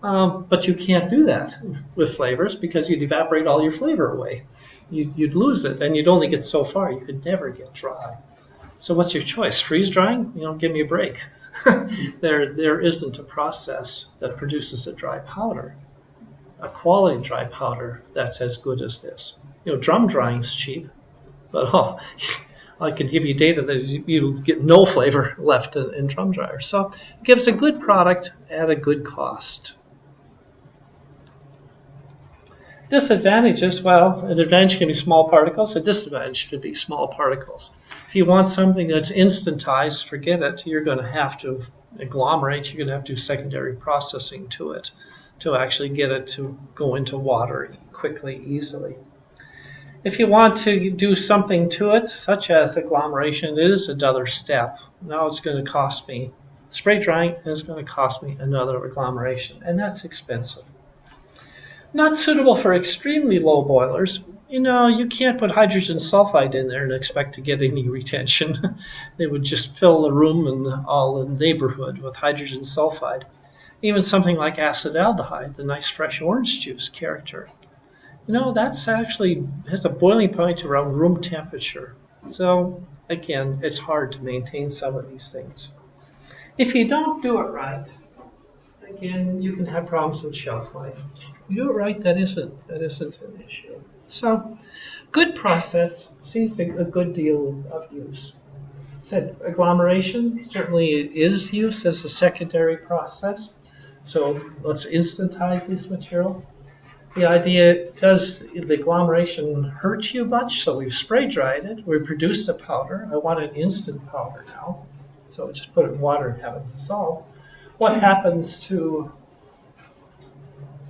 But you can't do that with flavors because you'd evaporate all your flavor away. You'd lose it, and you'd only get so far. You could never get dry. So what's your choice? Freeze drying? Give me a break. There isn't a process that produces a dry powder, a quality dry powder that's as good as this. Drum drying's cheap, but I could give you data that you get no flavor left in drum dryers. So it gives a good product at a good cost. Disadvantages, an advantage can be small particles. A disadvantage could be small particles. If you want something that's instantized, forget it. You're going to have to agglomerate. You're going to have to do secondary processing to it to actually get it to go into water quickly, easily. If you want to do something to it, such as agglomeration, it is another step. Now it's going to cost me, spray drying is going to cost me another agglomeration, and that's expensive. Not suitable for extremely low boilers, You know, you can't put hydrogen sulfide in there and expect to get any retention. They would just fill the room and all the neighborhood with hydrogen sulfide. Even something like acetaldehyde, the nice fresh orange juice character. You know, that's actually has a boiling point around room temperature. So again, it's hard to maintain some of these things. If you don't do it right, again, you can have problems with shelf life. You do it right, that isn't an issue. So, good process sees a good deal of use. Said agglomeration certainly is used as a secondary process. So let's instantize this material. The idea, does the agglomeration hurt you much? So we've spray dried it, we produced a powder. I want an instant powder now. So just put it in water and have it dissolve. What happens to,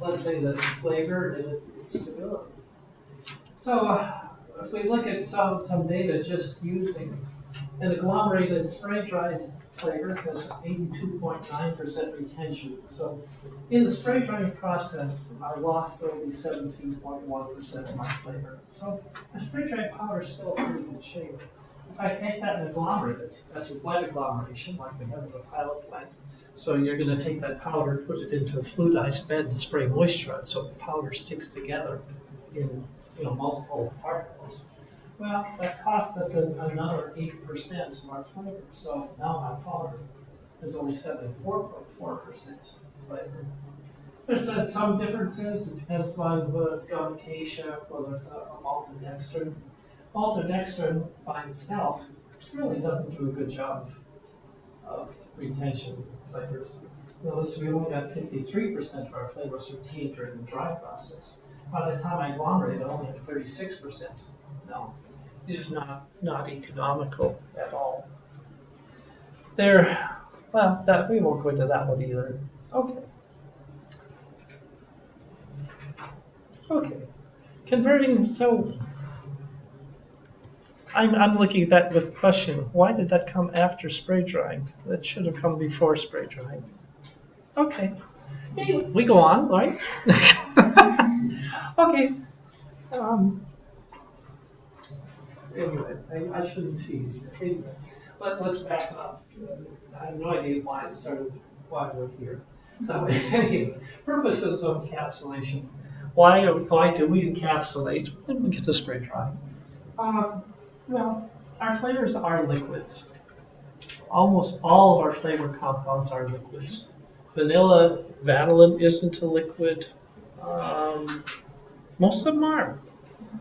let's say, the flavor and its stability? So if we look at some data just using an agglomerated spray-dried flavor has 82.9% retention. So in the spray drying process, I lost only 17.1% of my flavor. So the spray dried powder is still in pretty good shape. If I take that and agglomerate it, that's a wet agglomeration like we have in the pilot plant. So you're going to take that powder, put it into a fluidized bed, and spray moisture on it so the powder sticks together in multiple particles. Well, that costs us another 8% of our flavor. So now my powder is only 74.4% flavor. There's some differences. It depends on whether it's gum acacia, whether it's a maltodextrin. Maltodextrin by itself really doesn't do a good job of retention flavors. Notice we only got 53% of our flavors retained during the dry process. By the time I agglomerate, I only have 36%. No, it's just not economical at all. That we won't go into that one either. Okay. Converting. So I'm looking at that with question. Why did that come after spray drying? That should have come before spray drying. Okay. We go on, right? Okay. Anyway, I shouldn't tease. Anyway, let's back up. I have no idea why we're here. So anyway, purposes of encapsulation. Why do we encapsulate when we get to spray dry? Well, our flavors are liquids. Almost all of our flavor compounds are liquids. Vanilla, vanillin isn't a liquid. Most of them are.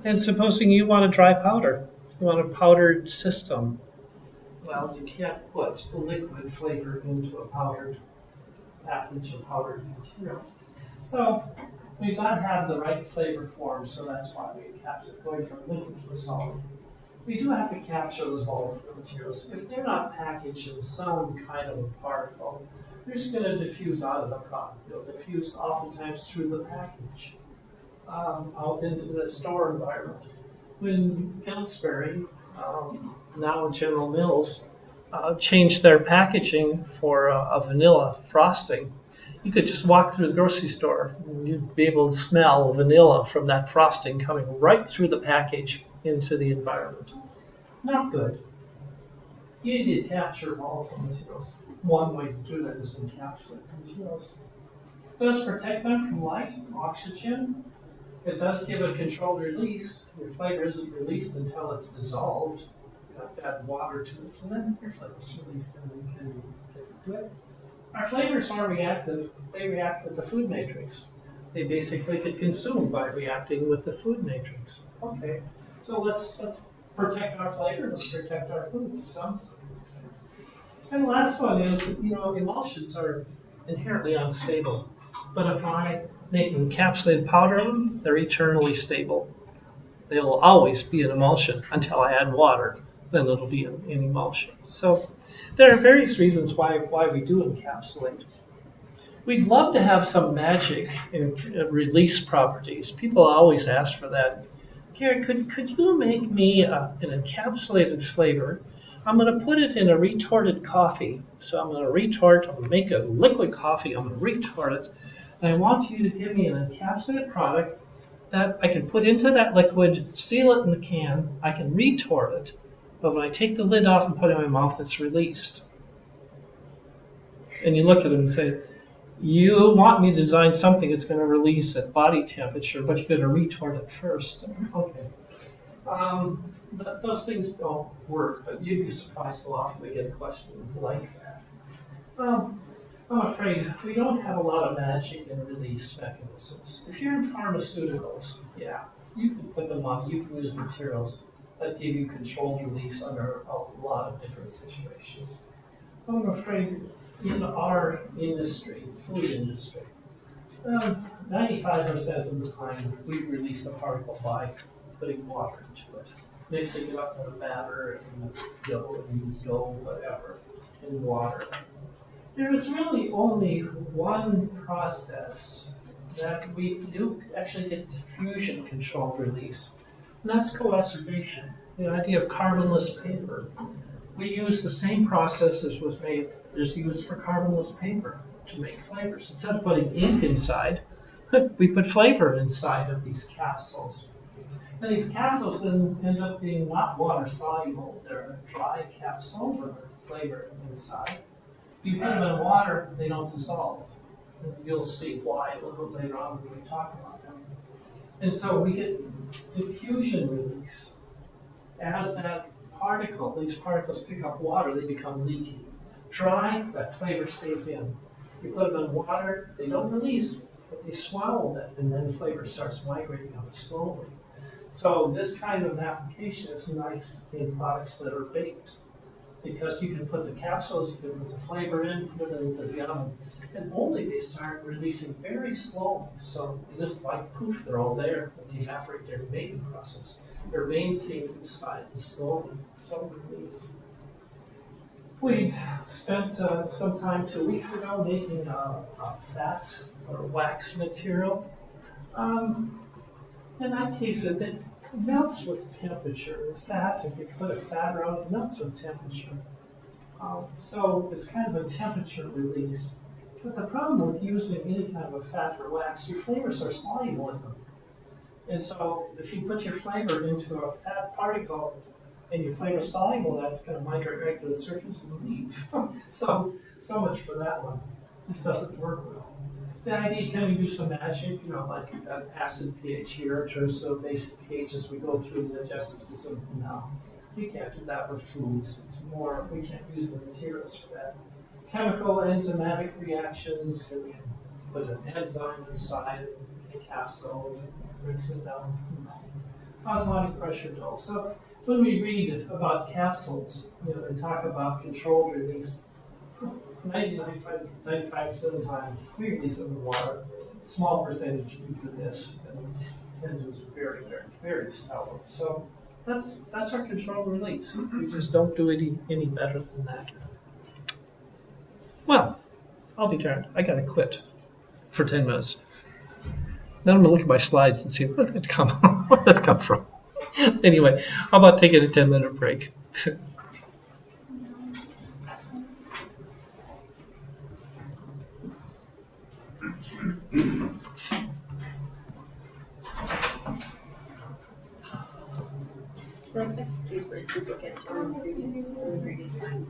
And supposing you want a dry powder, you want a powdered system. Well, you can't put a liquid flavor into a powdered package of powdered material. So we've got to have the right flavor form, so that's why we encapsulate going from liquid to a solid. We do have to capture those volatile materials. If they're not packaged in some kind of a particle, they're just going to diffuse out of the product. They'll diffuse oftentimes through the package out into the store environment. When Pillsbury, now General Mills, changed their packaging for a vanilla frosting, you could just walk through the grocery store and you'd be able to smell vanilla from that frosting coming right through the package into the environment. Not good. You need to capture volatile materials. One way to do that is encapsulate materials. It does protect them from light, oxygen. It does give a controlled release. Your flavor isn't released until it's dissolved. You have to add water to it, and then your flavor is released and you can get it good. Our flavors are reactive. They react with the food matrix. They basically get consumed by reacting with the food matrix. Okay, so let's protect our flavor. Let's protect our food to some extent. And the last one is, emulsions are inherently unstable. But if I make an encapsulated powder, they're eternally stable. They will always be an emulsion until I add water. Then it'll be an emulsion. So there are various reasons why we do encapsulate. We'd love to have some magic in release properties. People always ask for that. Gary, could you make me an encapsulated flavor? I'm going to put it in a retorted coffee. So I'm going to make a liquid coffee. I'm going to retort it. And I want you to give me an encapsulated product that I can put into that liquid, seal it in the can, I can retort it, but when I take the lid off and put it in my mouth, it's released. And you look at it and say, you want me to design something that's going to release at body temperature, but you're going to retort it first. Okay. Those things don't work, but you'd be surprised how often we get a question like that. Well, I'm afraid we don't have a lot of magic in release mechanisms. If you're in pharmaceuticals, yeah, you can put them on, you can use materials that give you controlled release under a lot of different situations. I'm afraid in our industry, food industry, 95% of the time we release a particle by putting water into it, mixing it up in a batter, in dough, whatever, in water. There is really only one process that we do actually get diffusion controlled release, and that's coacervation, the idea of carbonless paper. We use the same process as is used for carbonless paper to make flavors. Instead of putting ink inside, we put flavor inside of these capsules. And these capsules then end up being not water soluble. They're a dry capsule with flavor inside. If you put them in water, they don't dissolve. And you'll see why a little bit later on when we talk about them. And so we get diffusion release. As these particles pick up water, they become leaky. Dry, that flavor stays in. You put them in water, they don't release, but they swallow that, and then the flavor starts migrating out slowly. So this kind of application is nice in products that are baked, because you can put the capsules, you can put the flavor in, put it into the oven, and only they start releasing very slowly. So just like poof, they're all there with the evaporative baking process. They're maintained inside the slowly release. We spent some time 2 weeks ago making a fat or wax material. And I tasted it melts with temperature. Fat, if you put a fat around it, melts with temperature. So it's kind of a temperature release. But the problem with using any kind of a fat or wax, your flavors are soluble in them. And so if you put your flavor into a fat particle and your flavor is soluble, that's going to migrate right to the surface and leave. so much for that one. This doesn't work well. The idea, can we do some magic, like an acid pH here in terms of basic pH as we go through the digestive system? No, we can't do that with foods. It's more, we can't use the materials for that. Chemical enzymatic reactions, can we put an enzyme inside a capsule and breaks it down? No. Osmotic pressure dulls. So when we read about capsules, and talk about controlled release, 95% of the time, we release them in water. Small percentage we do this, and it's very, very, very seldom. So that's our controlled release. We just don't do it any better than that. Well, I'll be darned. I gotta quit for 10 minutes. Then I'm gonna look at my slides and see where did that come from. Anyway, how about taking a 10-minute break? Looks like these were duplicates from the previous slides.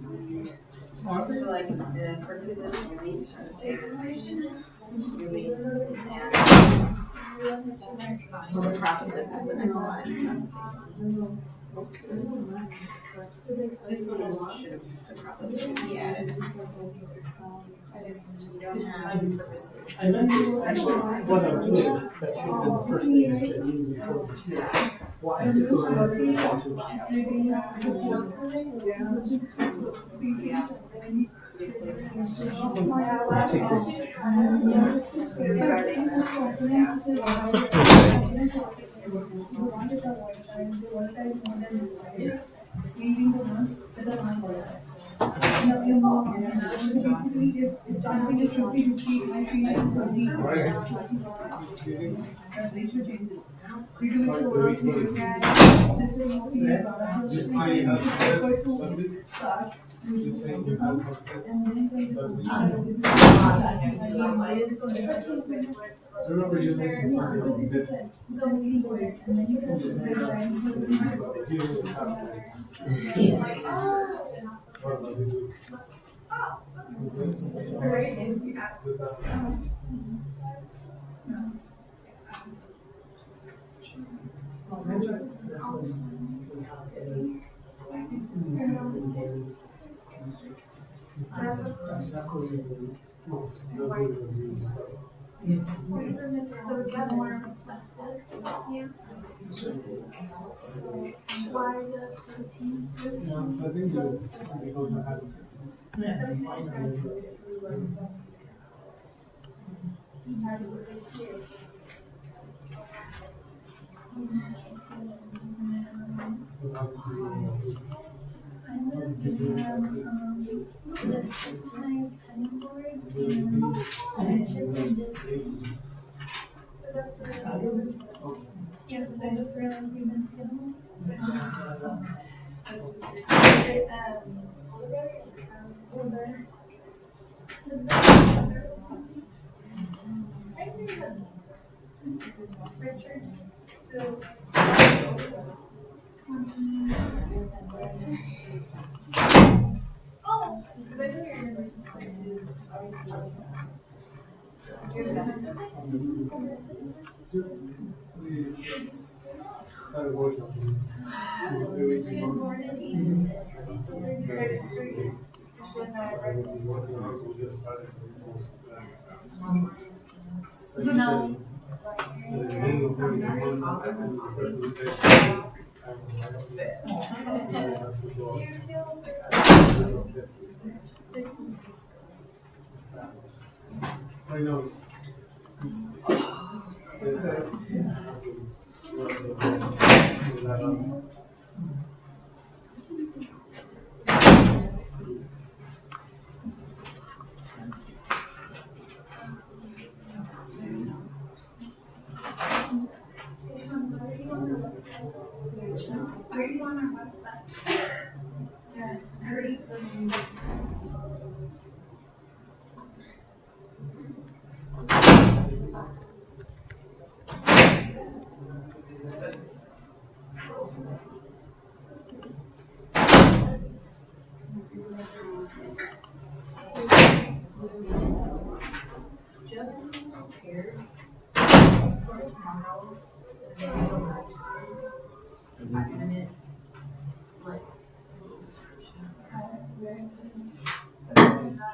So like the purposes of release are the same as release and the processes is the next slide. Not the same one. This one should have probably be added. You don't have purposes. I meant to actually, what I was doing, that should have been the first thing I said even before the tea. Why do you want to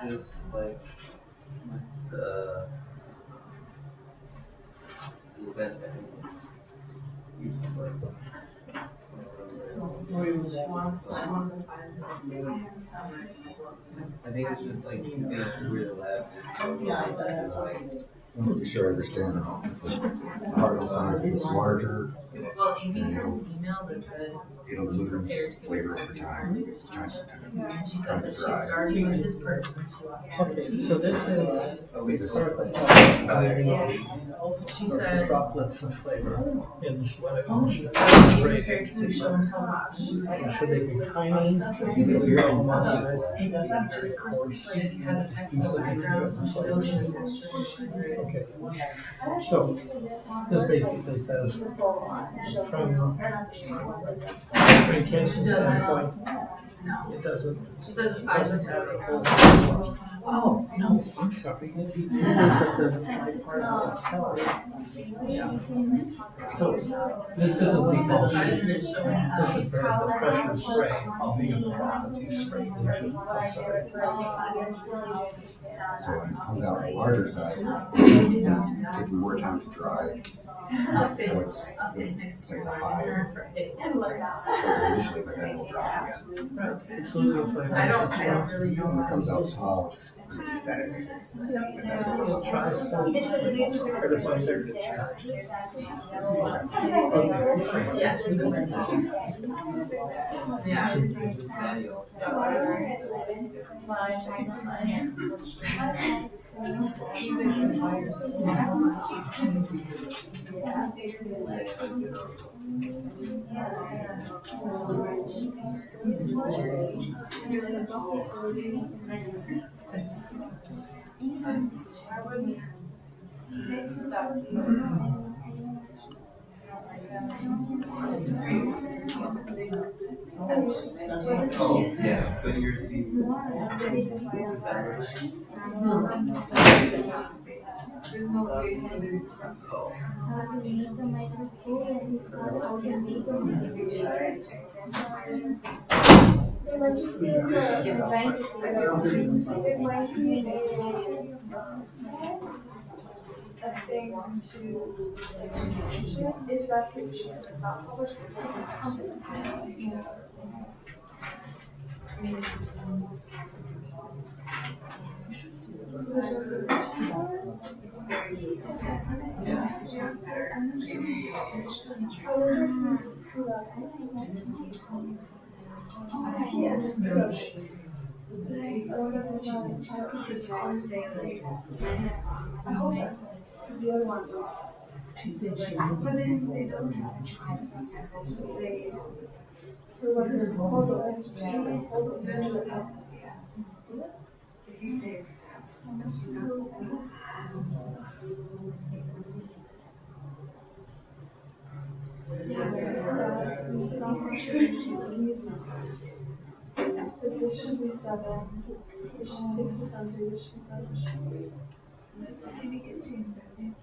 Just like the event that I think it's just like keeping where the lab is like I'm not really sure I understand the particle size. If it's larger, then it'll lose flavor over time. It's trying to dry. Okay, so this is This droplets of flavor in the sweating ocean. That's great. Should they be tiny? Should they be very homogenized? Should they be very coarse? Just looking to see what the flavor is. Okay. So this basically says from retention standpoint, it doesn't have a whole. Oh, no, I'm sorry. This is that the dry particle itself. Yeah. So this isn't the emulsion. This is the pressure spray. How big of a drop do you spray into? I'm sorry. So it comes out in larger size, and it's taking more time to dry. So it's like a high initially, but then it'll drop again. Right. It's losing flavor. When it comes out small, it's static. And then it goes up. Try some. Criticize their Oh, yeah, but you're seeing. It might just be like it might be a thing to like, is that the issue? Like not published because I hope that's because the other ones are off. But then they don't have to say for what the proposal is, the proposal to do it. If you say accept, so much you know. But this should be 7. This should 6 is under. This should be 7.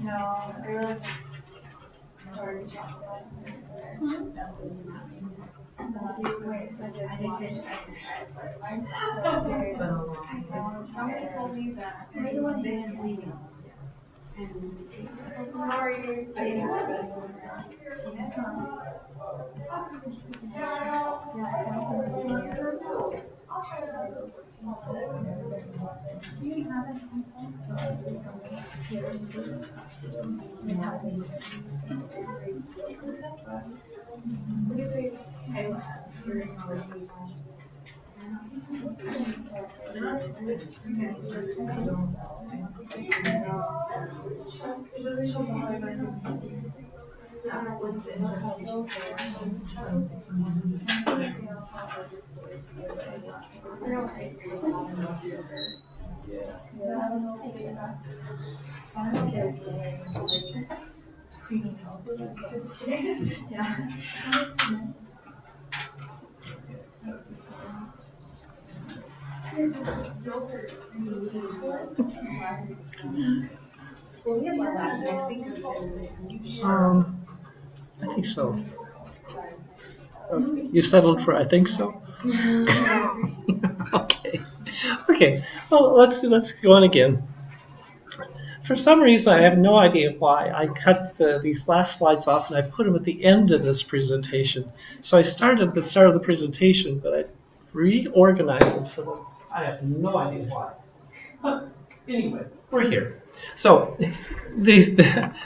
No, I really started Somebody told me that they had leaving. How are you? I think so. Okay. You settled for I think so? Okay. Okay. Well, let's go on again. For some reason, I have no idea why, I cut these last slides off and I put them at the end of this presentation. So I started at the start of the presentation, but I reorganized them for them. I have no idea why. But anyway, we're here. So this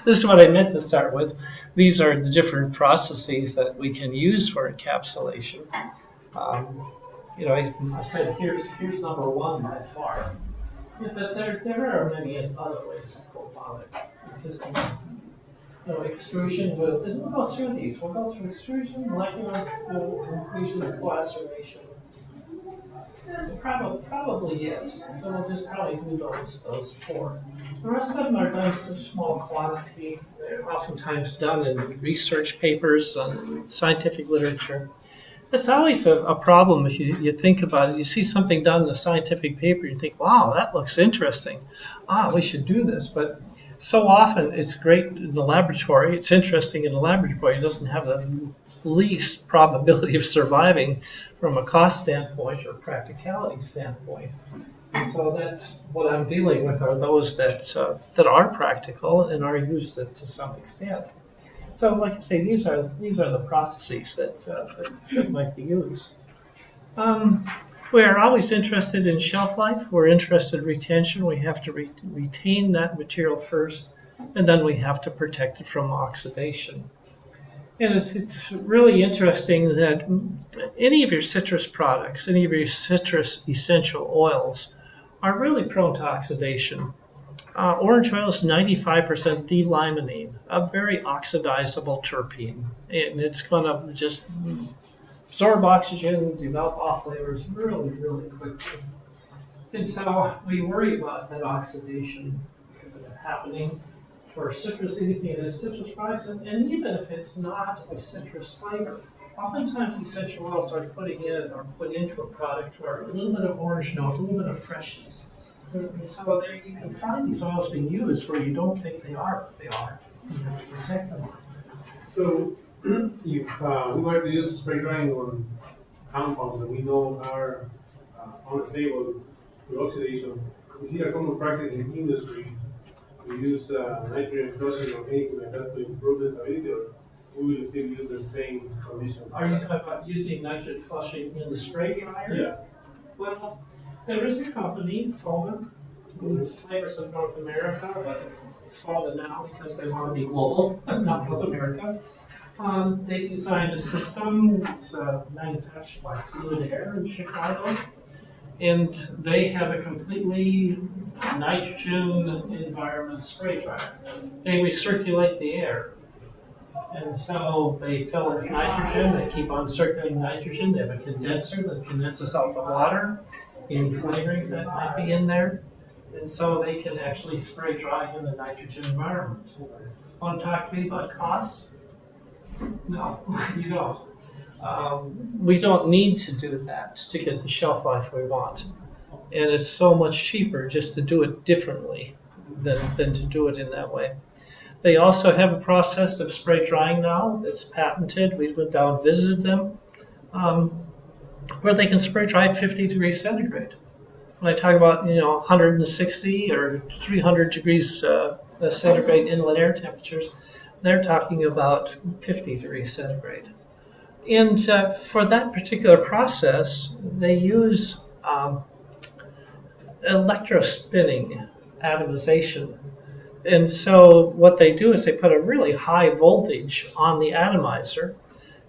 is what I meant to start with. These are the different processes that we can use for encapsulation. I said here's number one by far. Yeah, but there are many other ways to go about it. It's just, extrusion we'll go through these. We'll go through extrusion, molecular inclusion, and coacervation. That's probably it. So we'll just probably do those four. The rest of them are done in such small quantity. They're oftentimes done in research papers on scientific literature. It's always a problem if you think about it. You see something done in a scientific paper, you think, wow, that looks interesting. We should do this. But so often it's great in the laboratory. It's interesting in the laboratory. It doesn't have the least probability of surviving from a cost standpoint or practicality standpoint. And so that's what I'm dealing with are those that are practical and are used to some extent. So, like I say, these are the processes that might be used. We're always interested in shelf life. We're interested in retention. We have to retain that material first, and then we have to protect it from oxidation. And it's really interesting that any of your citrus products, any of your citrus essential oils, are really prone to oxidation. Orange oil is 95% D-limonene, a very oxidizable terpene, and it's going to just absorb oxygen, develop off flavors really, really quickly. And so we worry about that oxidation happening for citrus, anything that is citrus products, and even if it's not a citrus flavor. Oftentimes essential oils are put into a product for a little bit of orange note, a little bit of freshness. And so there you can find these oils being used where you don't think they are, but they are. You have to protect them. So we like to use spray drying on compounds that we know are unstable to oxidation. We see a common practice in industry. We use nitrogen flushing or anything like that to improve the stability, or we will still use the same conditions. Are you talking about using nitrogen flushing in the spray dryer? Yeah. Well, there is a company, Foman, who flavors of North America, but Foman now because they want to be global, not North America. They designed a system that's manufactured by Fluid Air in Chicago, and they have a completely nitrogen environment spray dryer. They recirculate the air. And so they fill it with nitrogen, they keep on circulating nitrogen, they have a condenser that condenses out the water, any flavorings that might be in there, and so they can actually spray dry in the nitrogen environment. Want to talk to me about costs? No, you don't. We don't need to do that to get the shelf life we want. And it's so much cheaper just to do it differently than to do it in that way. They also have a process of spray drying now that's patented. We went down and visited them, where they can spray dry at 50 degrees centigrade. When I talk about 160 or 300 degrees centigrade inlet air temperatures, they're talking about 50 degrees centigrade. And for that particular process, they use electrospinning atomization. And so what they do is they put a really high voltage on the atomizer,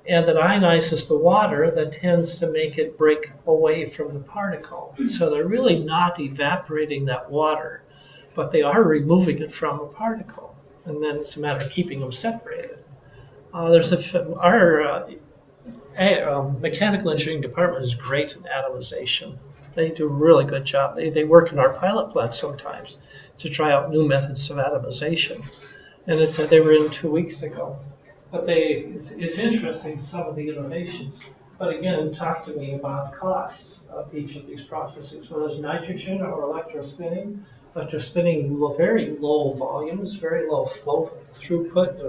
and that ionizes the water that tends to make it break away from the particle. So they're really not evaporating that water, but they are removing it from a particle. And then it's a matter of keeping them separated. Our mechanical engineering department is great in atomization. They do a really good job. They work in our pilot plant sometimes to try out new methods of atomization. And they were in 2 weeks ago. But it's interesting, some of the innovations. But again, talk to me about costs of each of these processes. Whether it's nitrogen or electrospinning, very low volumes, very low flow throughput.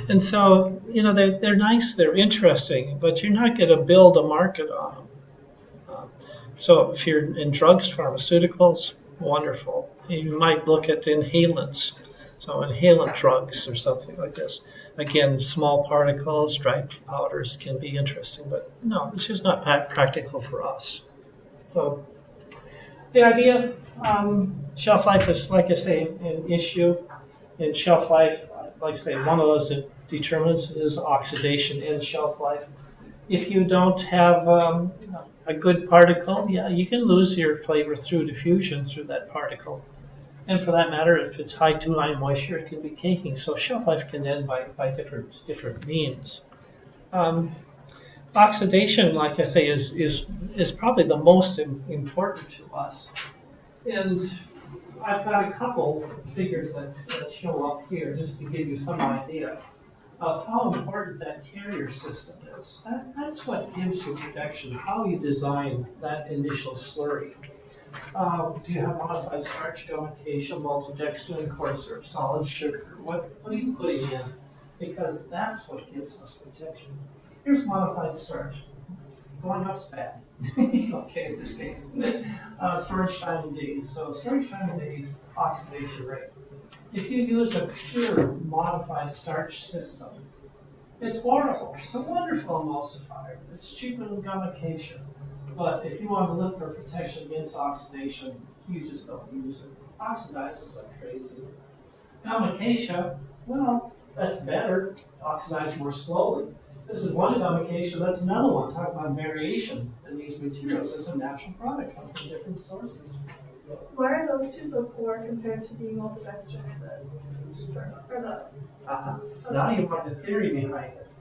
And so, they're nice, they're interesting, but you're not going to build a market on them. So if you're in drugs, pharmaceuticals, wonderful. You might look at inhalants, so inhalant drugs or something like this. Again, small particles, dry powders can be interesting, but no, it's just not practical for us. So the idea, shelf life is, like I say, an issue. In shelf life, like I say, one of those that determines is oxidation in shelf life. If you don't have a good particle, you can lose your flavor through diffusion through that particle. And for that matter, if it's high 2-line moisture, it can be caking. So shelf life can end by different means. Oxidation, like I say, is probably the most important to us. And I've got a couple figures that show up here just to give you some idea of how important that carrier system is. That's what gives you protection, how you design that initial slurry. Do you have modified starch, gummification, maltodextrin, corn syrup, solid sugar? What are you putting in? Because that's what gives us protection. Here's modified starch. Going up's bad. Okay, in this case. Storage time in days. So storage time in days, oxidation rate. If you use a pure modified starch system, it's horrible. It's a wonderful emulsifier. It's cheaper than gummification. But if you want to look for protection against oxidation, you just don't use it. Oxidizes like crazy. Gummification, well, that's better. Oxidize more slowly. This is one gummification. That's another one. Talk about variation in these materials. It's a natural product, comes from different sources. Why are those two so poor compared to the maltodextrin or the Now you want the theory behind it.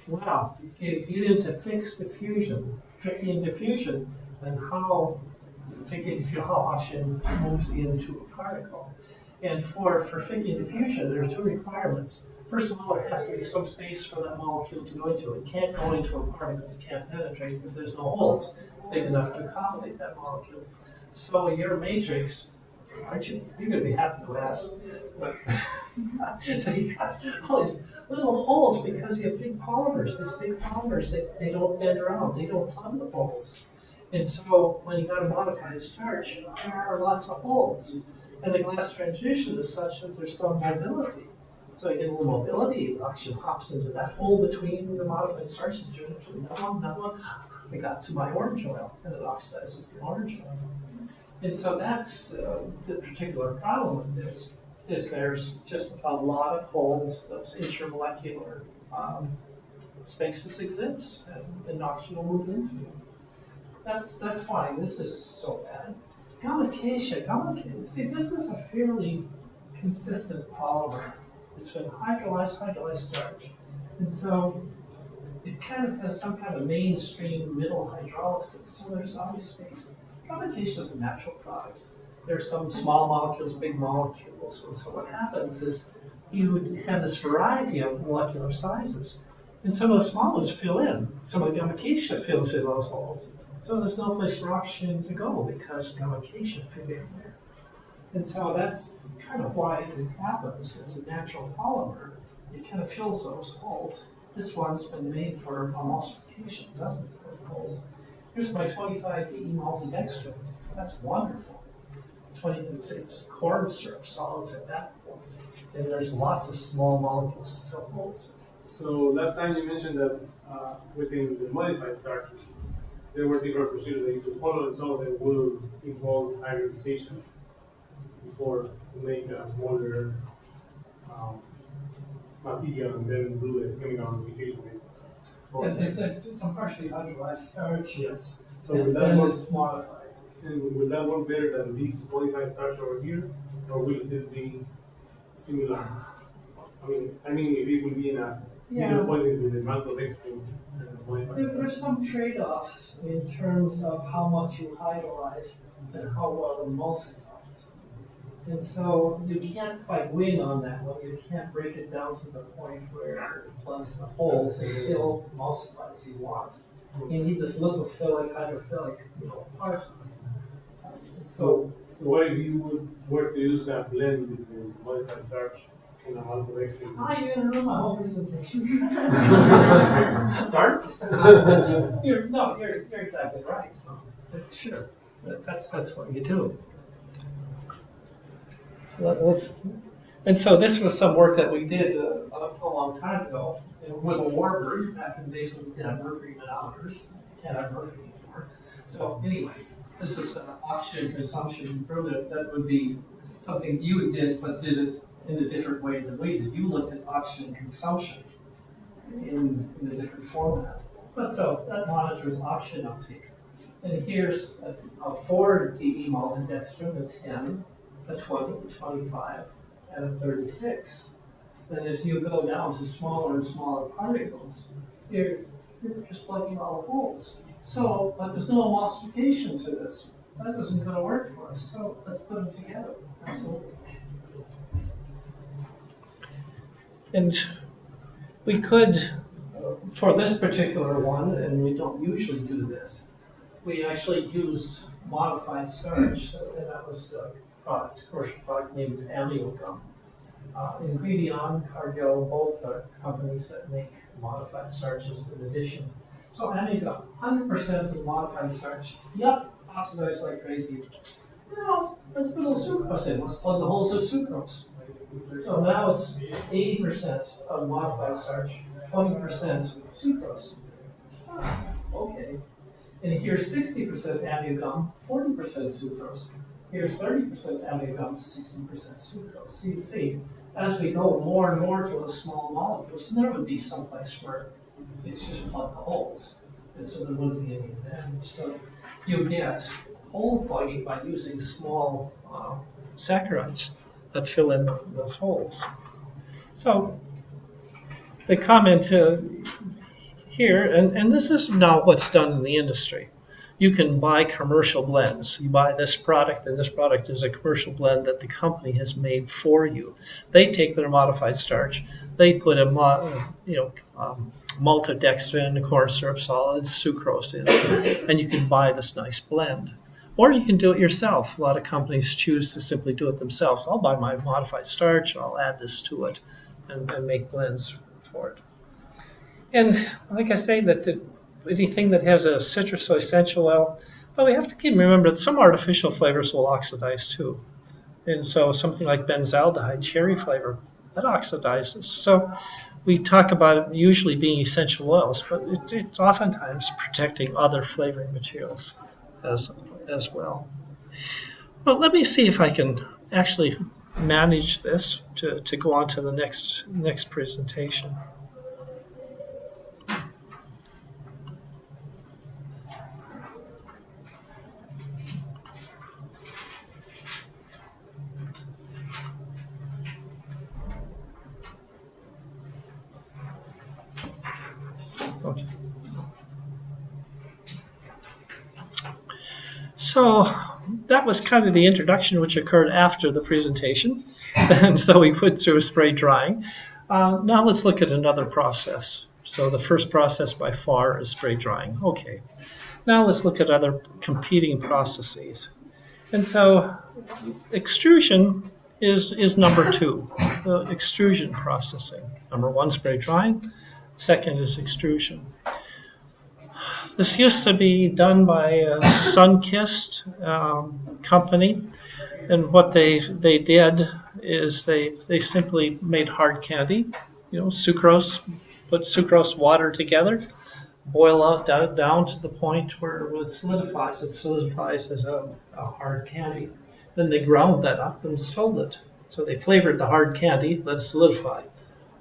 Wow, if you get into fixed diffusion, Fichtean diffusion, then how oxygen moves into a particle. And for Fichtean diffusion, there's two requirements. First of all, there has to be some space for that molecule to go into. It can't go into a particle it can't penetrate if there's no holes big enough to accommodate that molecule. So your matrix, aren't you? You're going to be happy to ask. But so you got all these little holes because you have big polymers. These big polymers, they don't bend around. They don't plug the holes. And so when you got a modified starch, there are lots of holes. And the glass transition is such that there's some mobility. So you get a little mobility, oxygen hops into that hole between the modified starch and turns into another one. I got to my orange oil, and it oxidizes the orange oil. And so that's the particular problem with this, is there's just a lot of holes, those intermolecular spaces exist, and oxygen will move into them. That's why this is so bad. Gummification, see, this is a fairly consistent polymer. It's been hydrolyzed starch. And so it kind of has some kind of mainstream middle hydrolysis, so there's always space. Gummification is a natural product. There's some small molecules, big molecules, and so what happens is you have this variety of molecular sizes, and some of the small ones fill in. Some of the gummification fills in those holes. So there's no place for oxygen to go because gummification fit in there. And so that's kind of why it happens. It's a natural polymer. It kind of fills those holes. This one's been made for emulsification, doesn't fill holes. Here's my 25-DE maltodextrin. That's wonderful. It's corn syrup solids at that point. And there's lots of small molecules to fill holes. So last time you mentioned that within the modified starches, there were different procedures that you could follow, and some of them will involve hybridization before to make a smaller material and then do the chemical modification. Yes, it's like some partially hydrolyzed starch. Yes. So And will that then work? it's modified. And will that work better than these modified starch over here, or will it still be similar? I mean, if it will be in a middle point with the maltodextrin and the modified starch. There's some trade-offs in terms of how much you hydrolyze and how well emulsifies. And so you can't quite win on that one. You can't break it down to the point where plus the holes it still emulsifies you want. You need this lipophilic, hydrophilic, part. So what if you were to use a blend between modified starch and a maltodextrin? I didn't know my whole presentation. Darn. You're exactly right. Sure, that's what you do. And so this was some work that we did a long time ago with a Warbird back in the days when we didn't have mercury manometers. Can't have mercury anymore. So anyway, this is oxygen consumption improvement. That would be something you did, but did it in a different way than we did. You looked at oxygen consumption in a different format. But so that monitors oxygen uptake. And here's a 4-DE maltodextrin, a 10, a 20, a 25, and a 36. Then as you go down to smaller and smaller particles, you're You're just plugging all the holes. So, but there's no emulsification to this. That isn't going to work for us. So let's put them together. Absolutely. And we could, for this particular one, and we don't usually do this, we actually used modified starch, and that was a product, commercial product named Amniogum. Ingredion, Cargill, both are companies that make modified starches in addition. So Amniogum, 100% of modified starch. Yep, oxidized like crazy. Well, let's put a little sucrose in. Let's plug the holes of sucrose. So now it's 80% of modified starch, 20% sucrose. Okay. And here's 60% amniogum, 40% sucrose. Here's 30% amniogum, 60% sucrose. So you see, as we go more and more to a small molecules, there would be some place where it's just plug the holes. And so there wouldn't be any damage. So you get hole plugging by using small saccharides that fill in those holes. So the comment here, and this is not what's done in the industry. You can buy commercial blends. You buy this product, and this product is a commercial blend that the company has made for you. They take their modified starch, they put a maltodextrin, corn syrup solids, sucrose in it, and you can buy this nice blend. Or you can do it yourself. A lot of companies choose to simply do it themselves. I'll buy my modified starch, I'll add this to it, and make blends for it. And like I say, that anything that has a citrus or essential oil, but we have to remember that some artificial flavors will oxidize too. And so something like benzaldehyde, cherry flavor, that oxidizes. So we talk about it usually being essential oils, but it's oftentimes protecting other flavoring materials as well. Well, let me see if I can actually manage this to go on to the next presentation. Okay. So that was kind of the introduction, which occurred after the presentation. And so we went through spray drying. Now let's look at another process. So the first process by far is spray drying. Okay. Now let's look at other competing processes. And so extrusion is number two, the extrusion processing. Number one, spray drying. Second is extrusion. This used to be done by a sun-kissed company, and what they did is they simply made hard candy, sucrose, put sucrose water together, boil out down to the point where it solidifies. It solidifies as a hard candy. Then they ground that up and sold it. So they flavored the hard candy, let it solidify,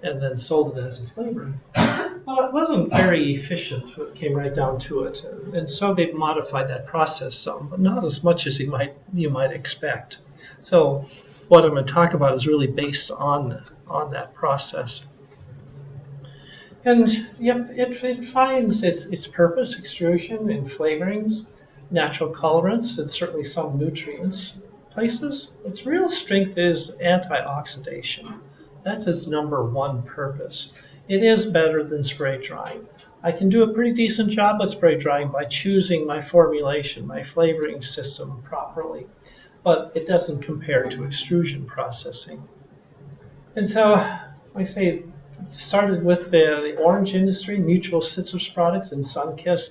and then sold it as a flavoring. Well, it wasn't very efficient when it came right down to it, and so they've modified that process some, but not as much as you might expect. So what I'm going to talk about is really based on that process. And yep, it finds its purpose, extrusion and flavorings, natural colorants, and certainly some nutrients. Places, its real strength is antioxidation. That's its number one purpose. It is better than spray drying. I can do a pretty decent job with spray drying by choosing my formulation, my flavoring system properly, but it doesn't compare to extrusion processing. And so, like I say, it started with the orange industry, mutual citrus products, and Sunkist.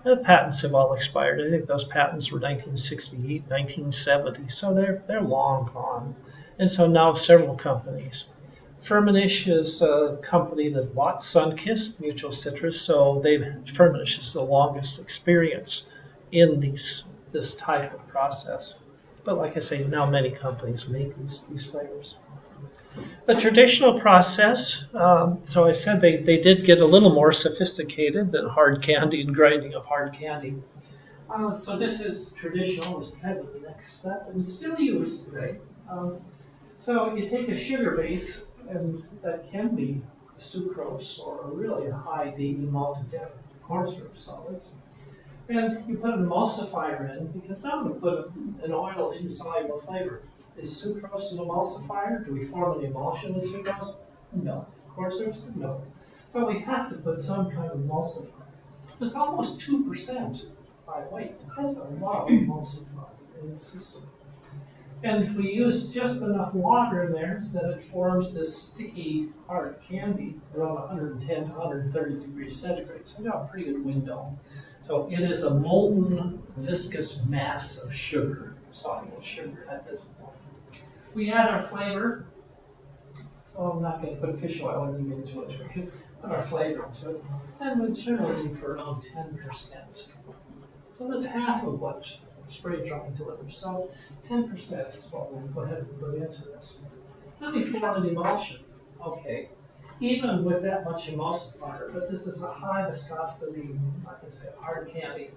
The patents have all expired. I think those patents were 1968, 1970, so they're long gone. And so now several companies. Firmenich is a company that bought Sunkist, Mutual Citrus, so Firmenich is the longest experience in this type of process. But like I say, now many companies make these flavors. The traditional process, so I said they did get a little more sophisticated than hard candy and grinding of hard candy. So this is traditional, is kind of the next step, and still used today. So you take a sugar base, and that can be sucrose or really a high DE maltodextrin. corn syrup solids. And you put an emulsifier in, because now I'm going to put an oil insoluble flavor. Is sucrose an emulsifier? Do we form an emulsion with sucrose? No. Corn syrup? No. So we have to put some kind of emulsifier. It's almost 2% by weight. That's a lot of emulsifier in the system. And we use just enough water in there so that it forms this sticky hard candy around 110 to 130 degrees centigrade. So we got a pretty good window. So it is a molten, viscous mass of sugar, soluble sugar at this point. We add our flavor. Oh, I'm not going to put fish oil into it. We can put our flavor into it. And we generally leave for around 10%. So that's half of what spray drying delivers. So 10% is what we'll go ahead and put into this. Let me form an emulsion. Okay. Even with that much emulsifier, but this is a high viscosity, I can say hard candy,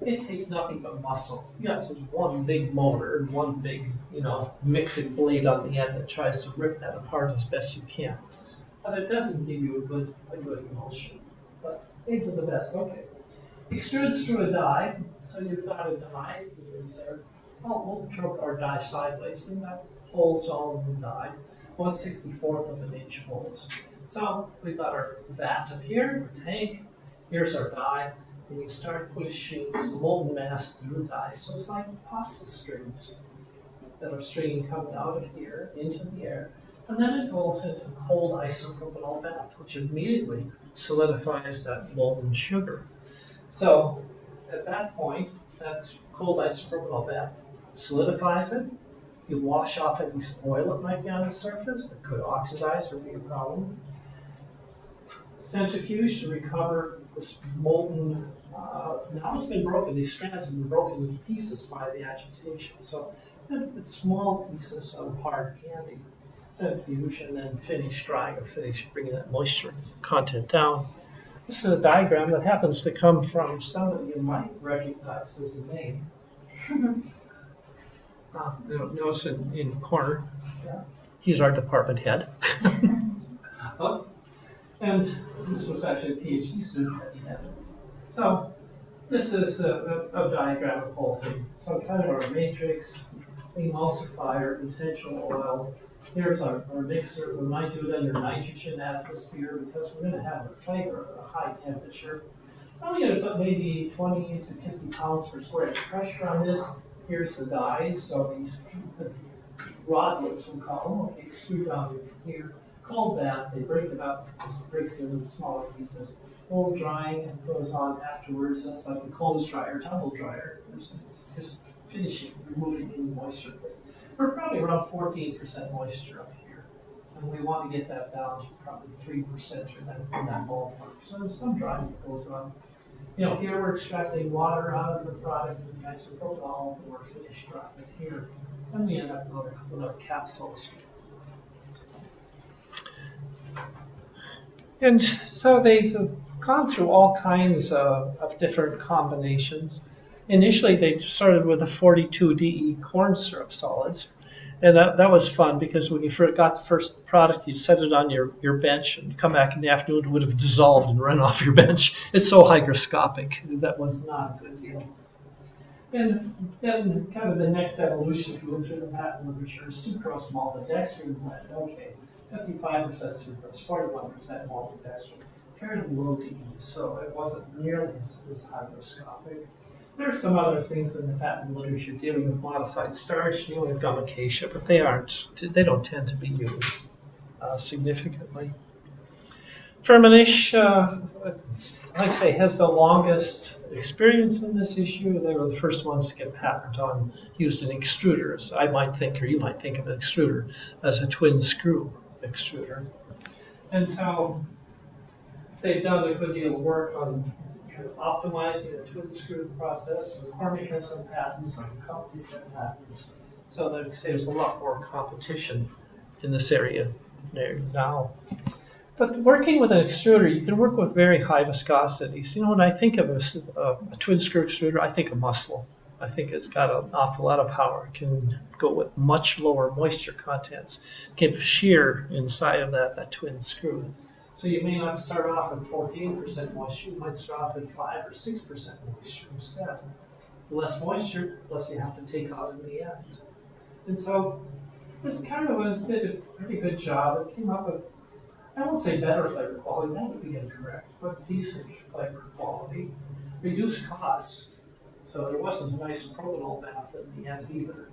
it takes nothing but muscle. You got just one big motor and one big, mixing blade on the end that tries to rip that apart as best you can. But it doesn't give you a good emulsion. But they do the best. Okay. Extrudes through a die. So you've got a die. We'll choke our die sideways, and that holds all of the die. 1/64 of an inch holds. So we've got our vat up here, our tank. Here's our die. And you start pushing this molten mass through the die. So it's like pasta strings that are stringing coming out of here into the air. And then it goes into cold isopropyl bath, which immediately solidifies that molten sugar. So at that point, that cold isopropyl bath solidifies it. You wash off any oil that might be on the surface that could oxidize or be a problem. Centrifuge to recover this molten, now it's been broken, these strands have been broken into pieces by the agitation. So it's small pieces of hard candy. Centrifuge and then finish drying or finish bringing that moisture content down. This is a diagram that happens to come from someone you might recognize as a name. Notice in the corner, he's our department head. And this was actually a PhD student that he had. So this is a diagram of the whole thing. So kind of our matrix, emulsifier, essential oil. Here's our mixer. We might do it under nitrogen atmosphere because we're going to have a flavor at a high temperature. I'm going to put maybe 20 to 50 pounds per square inch pressure on this. Here's the dies, so these rodlets, we'll call them, okay, screw down into here. Cold bath, they break it up, just breaks it into smaller pieces. Cold drying goes on afterwards. That's like a clothes dryer, tumble dryer. It's just finishing, removing any moisture. We're probably around 14% moisture up here. And we want to get that down to probably 3% or in that ballpark. So there's some drying that goes on. Here we're extracting water out of the product with the isopropyl, and we're finished drying it here. And we end up with our capsules. And so they've gone through all kinds of different combinations. Initially, they started with the 42DE corn syrup solids. And that was fun because when you got the first product, you'd set it on your bench and come back in the afternoon, it would have dissolved and run off your bench. It's so hygroscopic. That was not a good deal. And then kind of the next evolution, if you went through the patent literature, sucrose maltodextrin blend. Okay, 55% sucrose, 41% maltodextrin. Fairly low DE, so it wasn't nearly as hygroscopic. There are some other things in the patent literature dealing with modified starch, dealing with gum acacia, but they don't tend to be used significantly. Firmenich, like I say, has the longest experience in this issue. They were the first ones to get patent on using extruders. I might think, or you might think of an extruder as a twin screw extruder. And so they've done a good deal of work on optimizing the twin screw process. McCormick has some patents, some companies have patents. So there's a lot more competition in this area there now. But working with an extruder, you can work with very high viscosities. When I think of a twin screw extruder, I think of muscle. I think it's got an awful lot of power. It can go with much lower moisture contents, give shear inside of that twin screw. So you may not start off at 14% moisture, you might start off at 5 or 6% moisture instead. The less moisture, the less you have to take out in the end. And so this kind of did a pretty good job. It came up with, I won't say better flavor quality, that would be incorrect, but decent flavor quality, reduced costs. So there wasn't a nice propanol bath in the end either.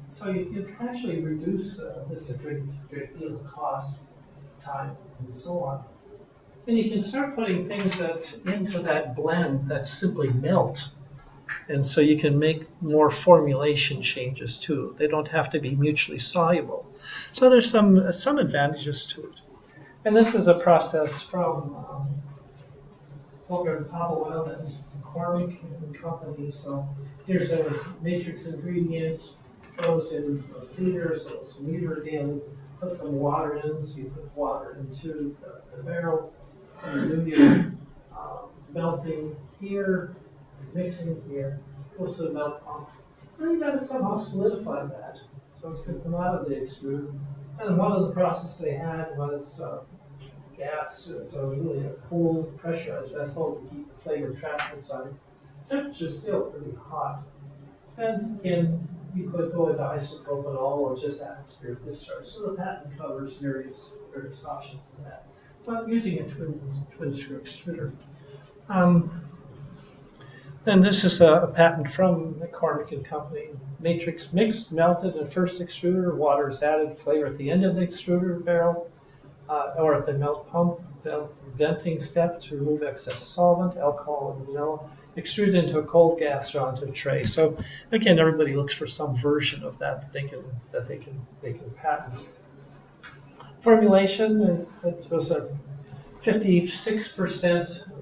So you can actually reduce this a great deal of cost, time, and so on. And you can start putting things that into that blend that simply melt. And so you can make more formulation changes too. They don't have to be mutually soluble. So there's some advantages to it. And this is a process from over in Powell, that is McCormick and Company. So here's their matrix ingredients, those in liters, so it's metered in, put some water in, so you put water into the barrel, and do your melting here, mixing here, goes to the melt pump. Then you got to somehow solidify that. So it's going to come out of the extruder. And one of the processes they had was gas, so really a cool pressurized vessel to keep the flavor trapped inside. Temperature's still pretty hot. And again, you could go into isopropanol or just atmospheric discharge. So the patent covers various options of that. But using a twin screw extruder. And this is a patent from McCormick and Company. Matrix mixed, melted in first extruder, water is added, flavor at the end of the extruder barrel, or at the melt pump, venting step to remove excess solvent, alcohol and vanilla, extrude into a cold gas or onto a tray. So again, everybody looks for some version of that they can patent. Formulation, it was a 56%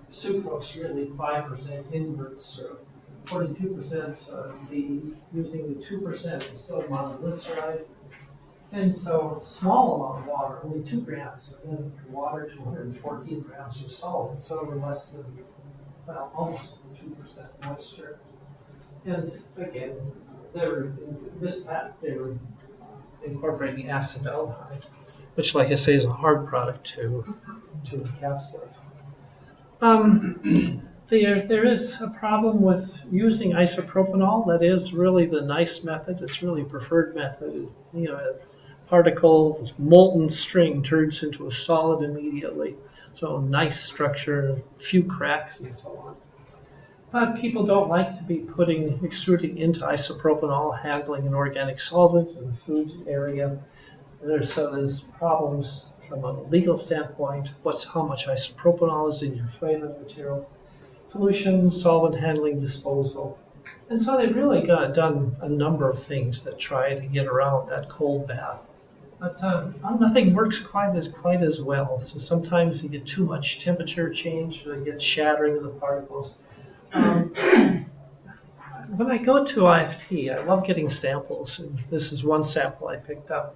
sucrose, really 5% invert syrup, 42% D, using the 2% distilled monoglyceride. And so small amount of water, only 2 grams of water, 214 grams of solid, so we're less than, well, almost 2% moisture. And again, this patent, they were incorporating acetaldehyde, which, like I say, is a hard product to encapsulate. There is a problem with using isopropanol. That is really the nice method. It's really preferred method. You know, a particle, molten string turns into a solid immediately. So nice structure, few cracks and so on. But people don't like to be extruding into isopropanol, handling an organic solvent in the food area. There's problems from a legal standpoint. How much isopropanol is in your flavor material? Pollution, solvent handling, disposal. And so they've really done a number of things that try to get around that cold bath. But nothing works quite as well. So sometimes you get too much temperature change, or you get shattering of the particles. When I go to IFT, I love getting samples, and this is one sample I picked up.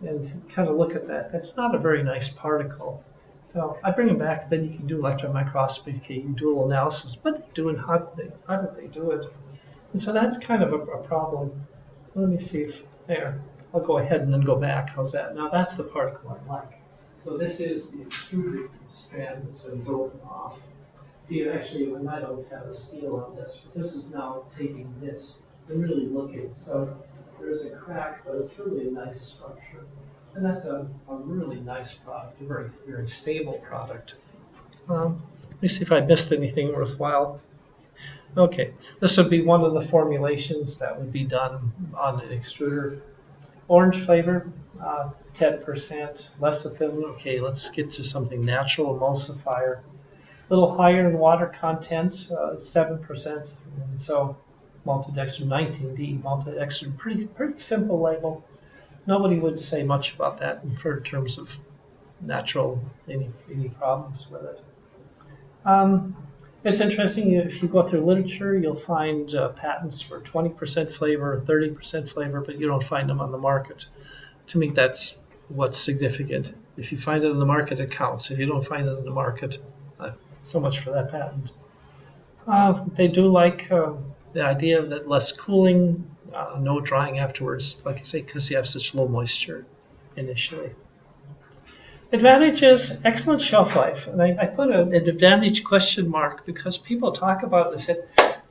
And kind of look at that. That's not a very nice particle. So I bring them back, then you can do electron microscopy, you can do a little analysis. What are they doing? How did they do it? And so that's kind of a problem. Let me see if, there. I'll go ahead and then go back. How's that? Now that's the particle I like. So this is the extruded strand that's been broken off. Actually, and I don't have a scale on this, but this is now taking this and really looking. So there's a crack, but it's really a nice structure. And that's a really nice product, a very, very stable product. Let me see if I missed anything worthwhile. Okay, this would be one of the formulations that would be done on an extruder. Orange flavor, 10%, lecithin. Okay, let's get to something natural, emulsifier. A little higher in water content, 7%. And so maltodextrin 19D, maltodextrin, pretty simple label. Nobody would say much about that in terms of natural, any problems with it. It's interesting, if you go through literature, you'll find patents for 20% flavor or 30% flavor, but you don't find them on the market. To me, that's what's significant. If you find it in the market, it counts. If you don't find it in the market, so much for that patent. They do like the idea that less cooling, no drying afterwards, like I say, because you have such low moisture initially. Advantage is excellent shelf life. And I put an advantage question mark because people talk about it and say,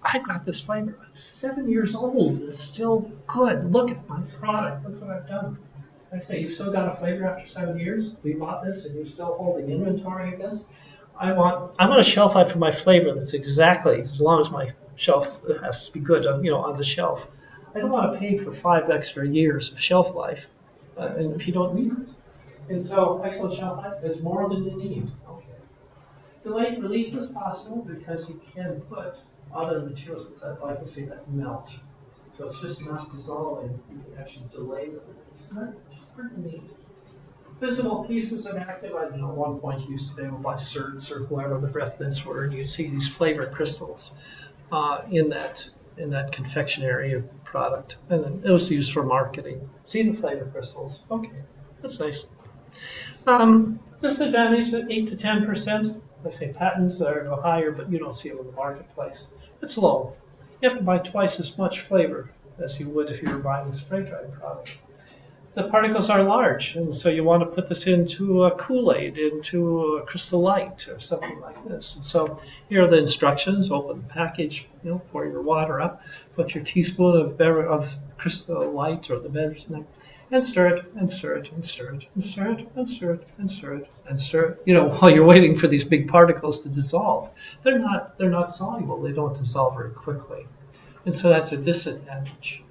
I got this flavor. It's 7 years old. It's still good. Look at my product. Look what I've done. I say, you've still got a flavor after 7 years? We bought this and you're still holding inventory of this? I want a shelf life for my flavor that's exactly as long as my shelf has to be good, on the shelf. I don't want to pay for 5 extra years of shelf life, and if you don't need it. And so excellent shelf life is more than you need. Okay. Delayed release is possible because you can put other materials that, like I say, that melt. So it's just not dissolving. You can actually delay the release, which is pretty neat. Visible pieces of active, I don't know, at one point you used to be able to buy certs or whoever the breath mints were, and you'd see these flavor crystals in that confectionery product. And then it was used for marketing. See the flavor crystals. Okay, that's nice. Disadvantage at 8 to 10%. I say patents are higher, but you don't see them in the marketplace. It's low. You have to buy twice as much flavor as you would if you were buying a spray dried product. The particles are large, and so you want to put this into a Kool-Aid, into a Crystal Light, or something like this. And so here are the instructions. Open the package, pour your water up, put your teaspoon of Crystal Light or the beverage in there, and stir it, and stir it, and stir it, and stir it, and stir it, and stir it, and stir it. While you're waiting for these big particles to dissolve. They're not soluble. They don't dissolve very quickly, and so that's a disadvantage.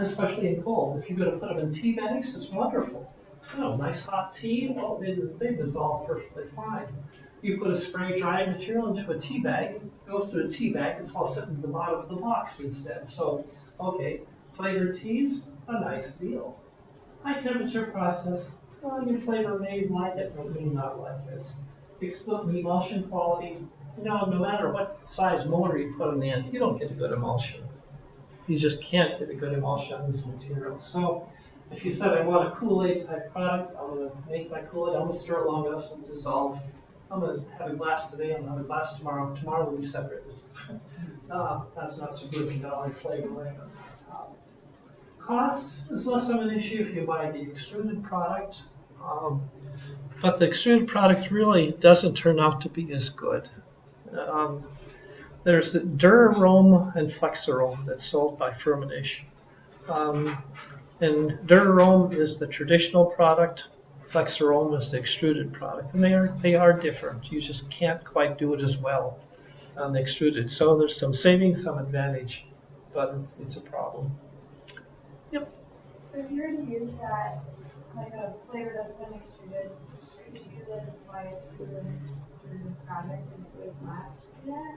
Especially in cold. If you're going to put them in tea bags, it's wonderful. Nice hot tea, they dissolve perfectly fine. You put a spray drying material into a tea bag, it goes through a tea bag, it's all sitting at the bottom of the box instead. So, okay, flavored teas, a nice deal. High temperature process, your flavor may like it, but may not like it. Emulsion quality, no matter what size motor you put in the end, you don't get a good emulsion. You just can't get a good emulsion on these materials. So if you said I want a Kool-Aid type product, I'm going to make my Kool-Aid, I'm going to stir it long enough to dissolve. I'm going to have a glass today, I'm going to have a glass tomorrow. Tomorrow will be separated. That's not so good if you don't like flavor later. Cost is less of an issue if you buy the extruded product. But the extruded product really doesn't turn out to be as good. There's Durarome and Flexarome that's sold by Firmenich. And Durarome is the traditional product. Flexarome is the extruded product. And they are different. You just can't quite do it as well on the extruded. So there's some savings, some advantage, but it's a problem. Yep. So if you were to use that, like a flavor that's been extruded, could you then apply it to an extruded product and it would last to that?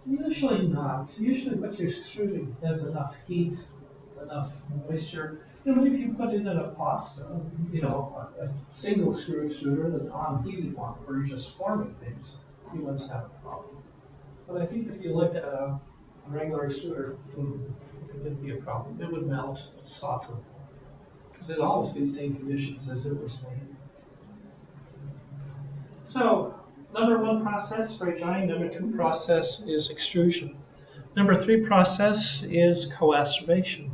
Usually not. Usually what you're extruding has enough heat, enough moisture. If you put it in a pasta, a single screw extruder, an on-heated one, where you're just forming things, you wouldn't have a problem. But I think if you looked at a regular extruder, it would be a problem. It would melt, soften, because it'd always be the same conditions as it was made. So, number 1 process, spray drying. Number 2 process is extrusion. Number 3 process is coacervation.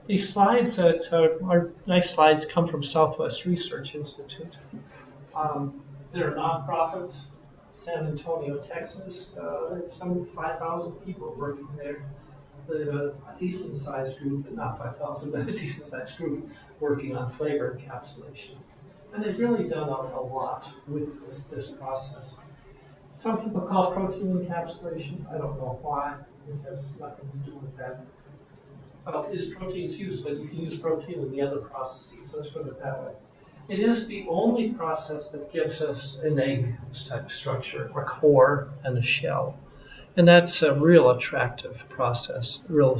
These slides that are nice slides come from Southwest Research Institute. They're a nonprofit, San Antonio, Texas. There's some 5,000 people working there. A decent-sized group, but not 5,000, but a decent-sized group working on flavor encapsulation. And they've really done a lot with this process. Some people call it protein encapsulation. I don't know why. It has nothing to do with that. Is protein's used, but you can use protein in the other processes. Let's put it that way. It is the only process that gives us an egg type structure, a core and a shell. And that's a real attractive process, real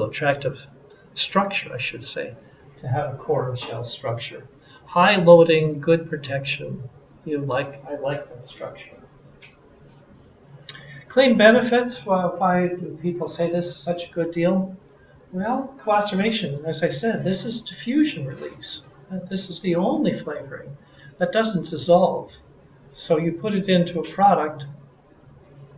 attractive structure, I should say, to have a core and shell structure. High loading, good protection. I like that structure. Claim benefits. Well, why do people say this is such a good deal? Well, coacervation, as I said, this is diffusion release. This is the only flavoring that doesn't dissolve. So you put it into a product,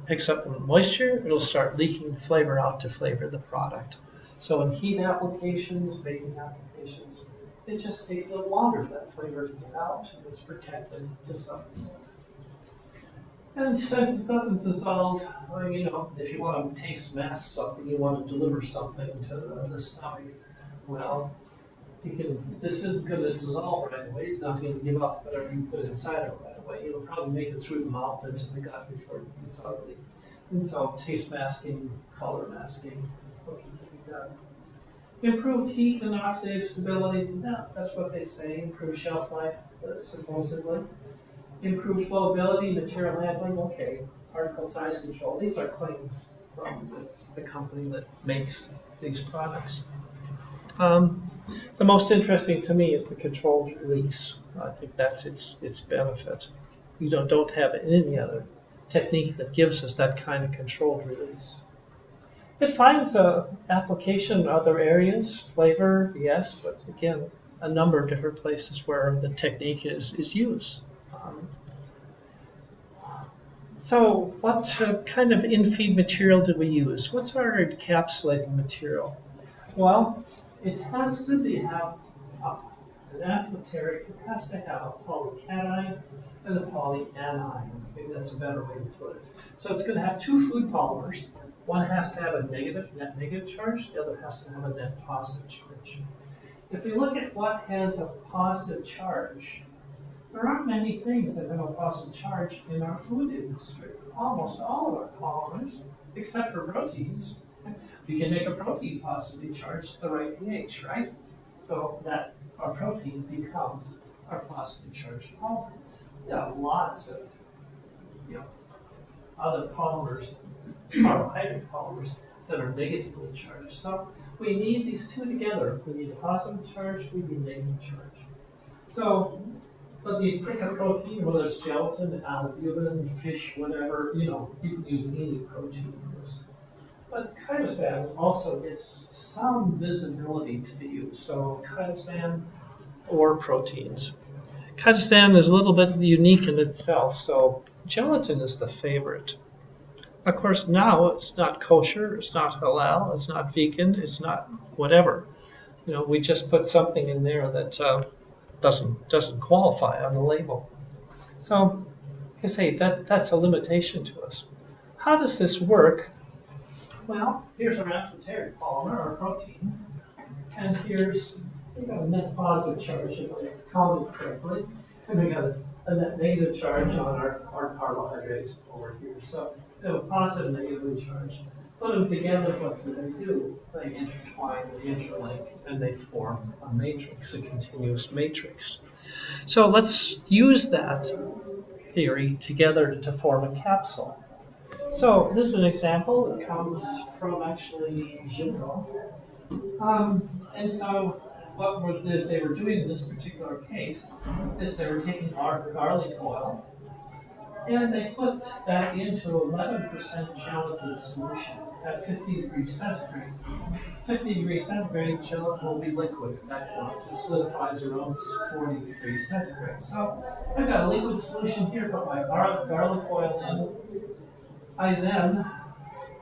picks up the moisture, it'll start leaking flavor out to flavor the product. So in heat applications, baking applications, it just takes a little longer for that flavor to get out, and it's protected to some extent. And since it doesn't dissolve, well, if you want to taste mask something, you want to deliver something to the stomach, well, this isn't going to dissolve right away. It's not going to give up whatever you put inside it right away. It'll probably make it through the mouth into the gut before it gets ugly. And so taste masking, color masking, what can be done. Improved heat and oxidative stability, yeah, that's what they say. Improved shelf life, supposedly. Improved flowability, material handling, okay. Particle size control, these are claims from the company that makes these products. The most interesting to me is the controlled release. I think that's its benefit. You don't have any other technique that gives us that kind of controlled release. It finds application in other areas, flavor, yes, but again, a number of different places where the technique is used. So what kind of in-feed material do we use? What's our encapsulating material? Well, it has to have an amphoteric. It has to have a polycation and a polyanion. Maybe that's a better way to put it. So it's going to have two food polymers. One has to have a net negative charge. The other has to have a net positive charge. If we look at what has a positive charge, there aren't many things that have a positive charge in our food industry. Almost all of our polymers, except for proteins, we can make a protein positively charged at the right pH, right? So that our protein becomes our positively charged polymer. There are lots of other polymers, carbohydrate polymers, that are negatively charged. So we need these two together. We need a positive charge, we need a negative charge. So, but the pick a protein, whether it's gelatin, albumin, fish, whatever, you can use any protein in this. But chitosan also gets some visibility to be used. So chitosan or proteins. Chitosan is a little bit unique in itself. So gelatin is the favorite. Of course, now it's not kosher, it's not halal, it's not vegan, it's not whatever. We just put something in there that doesn't qualify on the label. So, like I say, that's a limitation to us. How does this work? Well, here's our amphoteric polymer, our protein, and here's we got a net positive charge, if I count it correctly, and we got a net negative charge on our carbohydrate over here. So they have a positive and negatively charged. Put them together, what do they do? They intertwine, they interlink, and they form a matrix, a continuous matrix. So let's use that theory together to form a capsule. So this is an example that comes from actually Gino. And so what they were doing in this particular case is they were taking our garlic oil and they put that into 11% gelatin solution at 50 degrees centigrade. 50 degrees centigrade, gelatin will be liquid at that point. It solidifies around 40 degrees centigrade. So I've got a liquid solution here, put my garlic oil in. I then,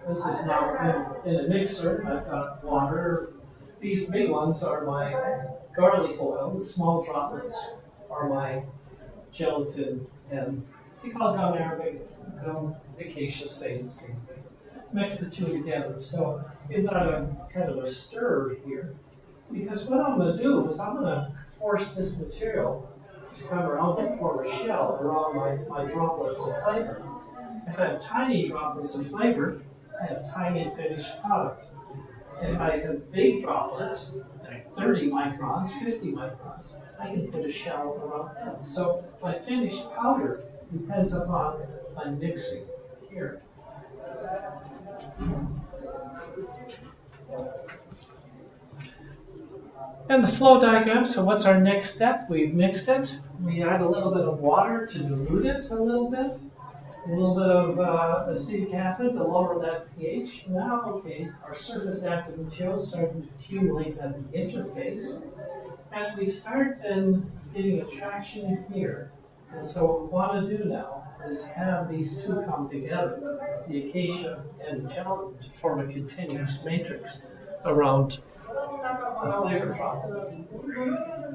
this is now in a mixer, I've got water. These big ones are my garlic oil, the small droplets are my gelatin, and we call it gum arabic, gum acacia, same thing. Mix the two together. So we've got a kind of a stir here, because what I'm going to do is I'm going to force this material to come around and form a shell around my droplets of flavor. If I have tiny droplets of flavor, I have tiny finished product. If I have big droplets, like 30 microns, 50 microns, I can put a shell around them. So my finished powder depends upon my mixing here. And the flow diagram, so what's our next step? We've mixed it. We add a little bit of water to dilute it a little bit. A little bit of acetic acid to lower that pH. Now, okay, our surface active material is starting to accumulate at the interface. As we start then getting attraction here, and so what we want to do now is have these two come together, the acacia and the gelatin, to form a continuous matrix. around the flavor drop.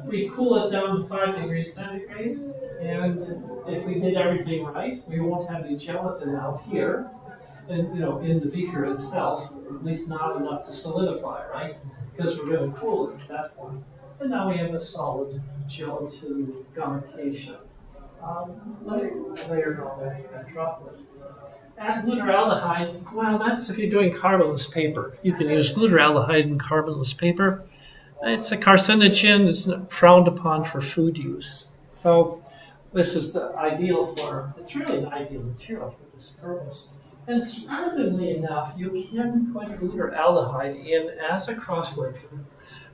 We cool it down to 5 degrees centigrade, and if we did everything right, we won't have any gelatin out here, and in the beaker itself, or at least not enough to solidify, right? Because we're going to cool it at that point. And now we have a solid gelatin gummification layered on that droplet. Add glutaraldehyde. Well, that's if you're doing carbonless paper. You can use glutaraldehyde in carbonless paper. It's a carcinogen. It's frowned upon for food use. So this is the ideal for, it's really an ideal material for this purpose. And surprisingly enough, you can put glutaraldehyde in as a cross-link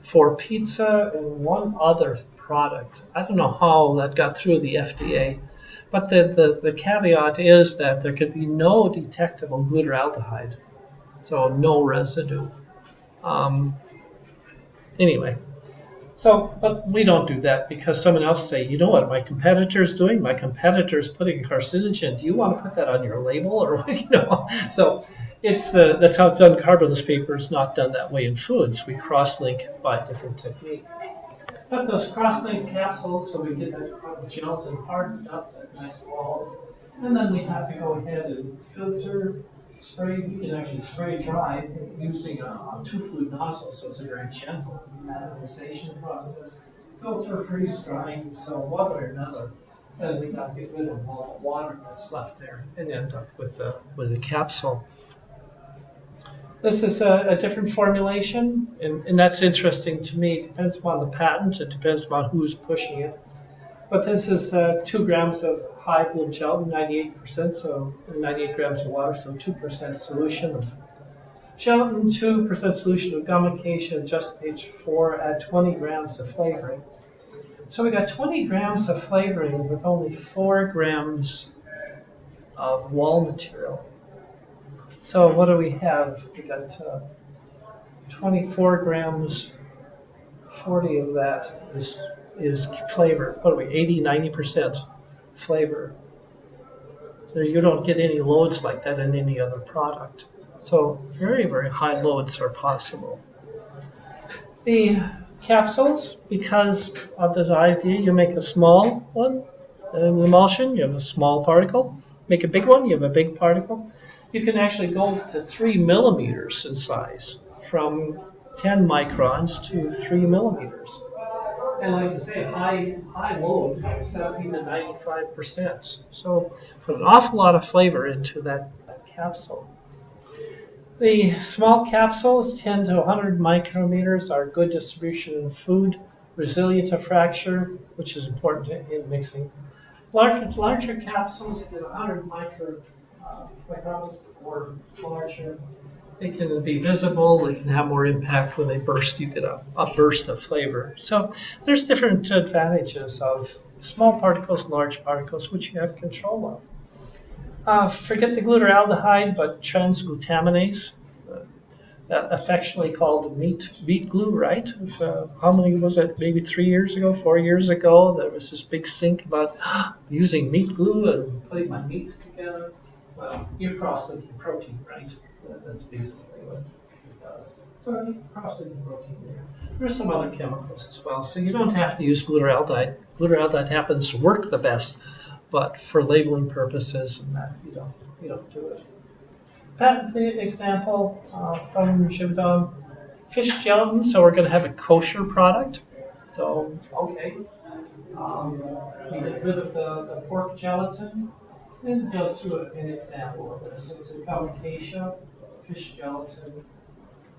for pizza and one other product. I don't know how that got through the FDA, but the caveat is that there could be no detectable glutaraldehyde, so no residue. Anyway, but we don't do that because someone else say, you know what my competitor's doing? My competitor's putting a carcinogen. Do you want to put that on your label or So it's that's how it's done. Carbonless paper is not done that way in foods. We cross-link by a different technique. Put those cross-link capsules so we get that gelatin hardened up, that nice wall, and then we have to go ahead and filter, spray. You can actually spray dry using a two-fluid nozzle, so it's a very gentle atomization process. Filter, freeze drying, so one way or another. Then we got to get rid of all the water that's left there and end up with a capsule. This is a different formulation, and that's interesting to me. It depends upon the patent. It depends upon who's pushing it. But this is 2 grams of high bloom gelatin, 98%, so 98 grams of water, so 2% solution of gelatin, 2% solution of gummification, adjust page 4, add 20 grams of flavoring. So we got 20 grams of flavoring with only 4 grams of wall material. So what do we have? We got 24 grams, 40 of that is flavor. What are we, 80, 90% flavor. You don't get any loads like that in any other product. So very, very high loads are possible. The capsules, because of this idea, you make a small one, an emulsion, you have a small particle. Make a big one, you have a big particle. You can actually go to 3 millimeters in size, from 10 microns to 3 millimeters. And like I say, high load, 70 to 95%. So put an awful lot of flavor into that capsule. The small capsules, 10 to 100 micrometers, are good distribution in food, resilient to fracture, which is important in mixing. Larger capsules get 100 microns or larger. They can be visible, they can have more impact when they burst. You get a burst of flavor. So there's different advantages of small particles, large particles, which you have control of. Forget the glutaraldehyde, but transglutaminase, affectionately called meat glue, right? How many was it? Maybe 3 years ago, 4 years ago, there was this big stink about using meat glue and putting my meats together. Well, you're cross-linking protein, right? That's basically what it does. So you're cross-linking protein there. There's some other chemicals as well, so you don't have to use glutaraldehyde. Glutaraldehyde happens to work the best, but for labeling purposes and that, you don't do it. Patent example from Givaudan, fish gelatin. So we're going to have a kosher product. So okay, we get rid of the pork gelatin. And it goes through an example of this. So it's a gummification, fish gelatin,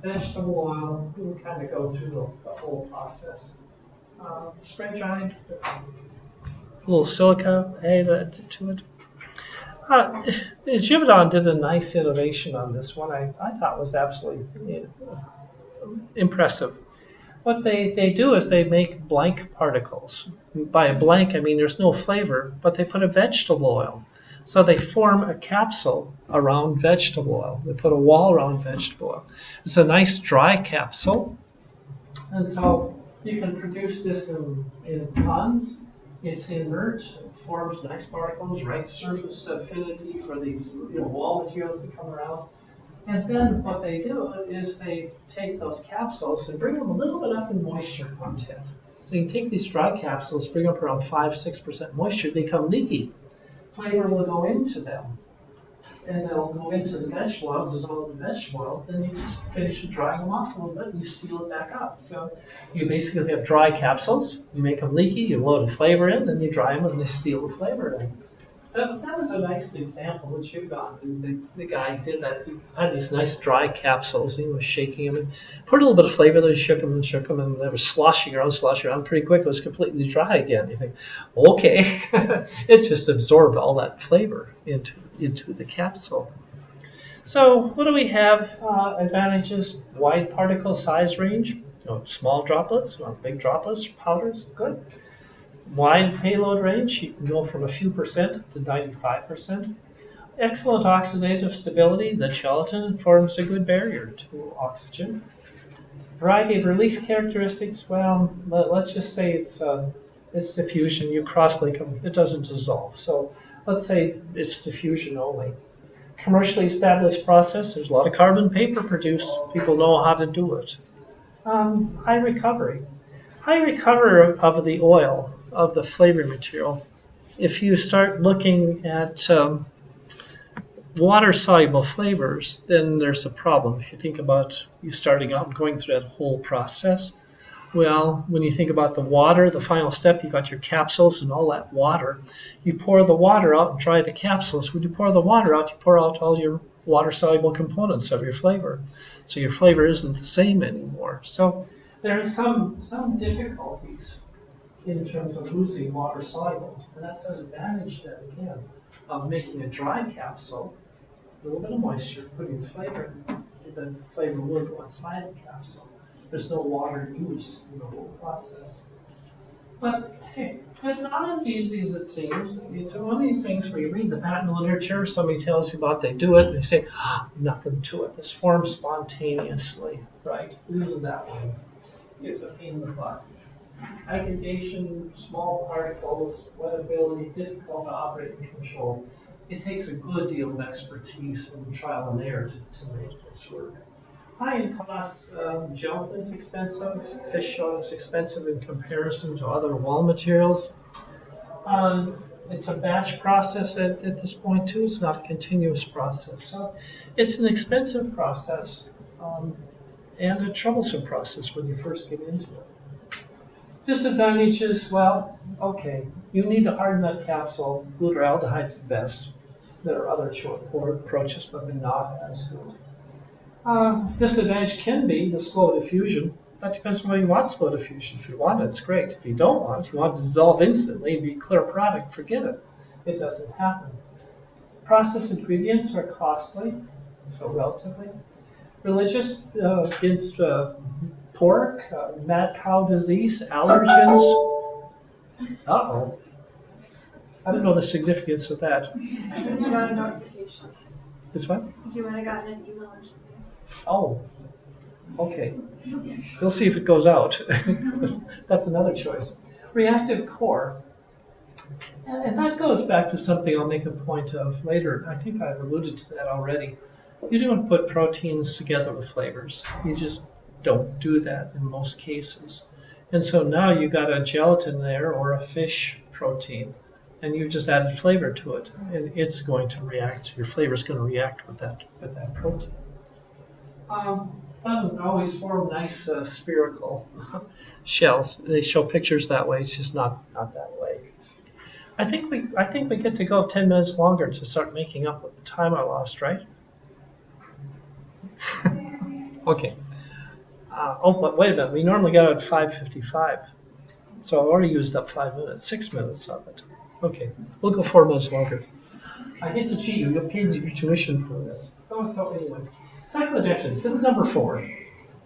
vegetable oil. We'll kind of go through the whole process. Spray dried, a little silica added to it. Givaudan did a nice innovation on this one. I thought was absolutely impressive. What they do is they make blank particles. By a blank, I mean there's no flavor, but they put a vegetable oil. So they form a capsule around vegetable oil. They put a wall around vegetable oil. It's a nice dry capsule. And so you can produce this in tons. It's inert, it forms nice particles, right surface affinity for these wall materials to come around. And then what they do is they take those capsules and bring them a little bit up in moisture content. So you take these dry capsules, bring up around 5-6% moisture, they become leaky. Flavor will go into them. And they'll go into the vegetable oil, dissolve in the vegetable oil, then you just finish drying them off a little bit and you seal it back up. So you basically have dry capsules, you make them leaky, you load a flavor in, then you dry them and they seal the flavor in. That was a nice example that you got. The guy did that. He had these nice dry capsules. And he was shaking them and put a little bit of flavor. Then he shook them, and they were sloshing around pretty quick. It was completely dry again. You think, okay, it just absorbed all that flavor into the capsule. So what do we have? Advantages: wide particle size range. Small droplets, big droplets, powders, good. Wide payload range, you can go from a few percent to 95%. Excellent oxidative stability, the gelatin forms a good barrier to oxygen. Variety of release characteristics, well, let's just say it's diffusion, you cross-link them, it doesn't dissolve. So let's say it's diffusion only. Commercially established process, there's a lot of carbon paper produced, people know how to do it. High recovery. High recovery of the oil, of the flavor material. If you start looking at water-soluble flavors, then there's a problem. If you think about you starting out and going through that whole process, well, when you think about the water, the final step, you got your capsules and all that water. You pour the water out and dry the capsules. When you pour the water out, you pour out all your water-soluble components of your flavor. So your flavor isn't the same anymore. So there are some difficulties in terms of losing water soluble. And that's an advantage then again of making a dry capsule, a little bit of moisture, putting flavor in, the flavor will go inside the capsule. There's no water used in the whole process. But hey, it's not as easy as it seems. It's one of these things where you read the patent literature, somebody tells you about they do it, and they say, nothing to it. This forms spontaneously, right? It isn't that way. It's a pain in the butt. Aggregation, small particles, wettability, difficult to operate and control. It takes a good deal of expertise and trial and error to make this work. High in cost, gelatin is expensive, fish oil is expensive in comparison to other wall materials. It's a batch process at this point too, it's not a continuous process. So it's an expensive process and a troublesome process when you first get into it. Disadvantages, well, okay, you need to harden that capsule. Glutaraldehyde's the best. There are other approaches, but they're not as good. Disadvantage can be the slow diffusion. That depends on whether you want slow diffusion. If you want it, it's great. If you don't want it, you want it to dissolve instantly and be a clear product, forget it. It doesn't happen. Processed ingredients are costly, so relatively. Religious against pork, mad cow disease, allergens. Uh-oh. I don't know the significance of that. I think you got a notification. This one? You might have gotten an email or something. Oh, okay. We'll see if it goes out. That's another choice. Reactive core. And that goes back to something I'll make a point of later. I think I've alluded to that already. You don't put proteins together with flavors. You just don't do that in most cases. And so now you got a gelatin there or a fish protein, and you just added flavor to it, and it's going to react. Your flavor is going to react with that protein. Doesn't always form nice spherical shells. They show pictures that way. It's just not that way. I think we get to go 10 minutes longer to start making up with the time I lost, right? Okay. But wait a minute. We normally got at 5:55, so I've already used up 5 minutes, 6 minutes of it. Okay, we'll go 4 minutes longer. I get to cheat you. You'll pay your tuition for this. So anyway, cyclodextrins. This is number 4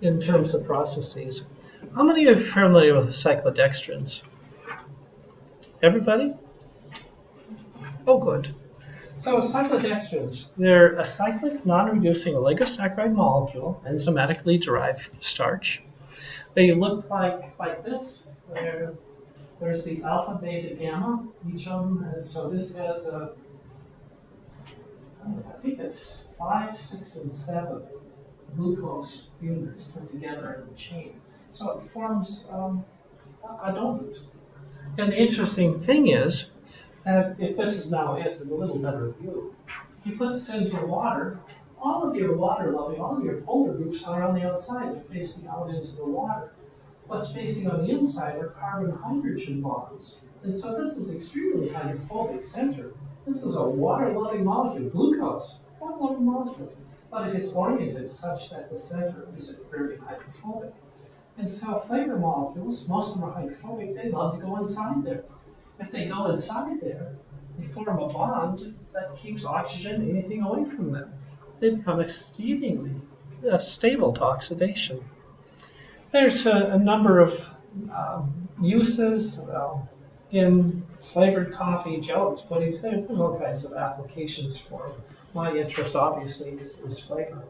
in terms of processes. How many are familiar with cyclodextrins? Everybody? Oh, good. So cyclodextrins, they're a cyclic non-reducing oligosaccharide molecule, enzymatically derived from starch. They look like this. There's the alpha, beta, gamma. Each of them has, so this has a I think it's 5, 6, and 7 glucose units put together in the chain. So it forms a donut. And the interesting thing is, if this is now it's a little better view, you put this into water, all of your water loving, all of your polar groups are on the outside, they're facing out into the water. What's facing on the inside are carbon-hydrogen bonds. And so this is extremely hydrophobic center. This is a water-loving molecule, glucose, water-loving molecule. But it is oriented such that the center is very hydrophobic. And so flavor molecules, most of them are hydrophobic, they love to go inside there. If they go inside there, they form a bond that keeps oxygen, anything away from them. They become exceedingly stable to oxidation. There's a number of uses in flavored coffee, gelatin puddings. There's all kinds of applications for it. My interest, obviously, is flavor.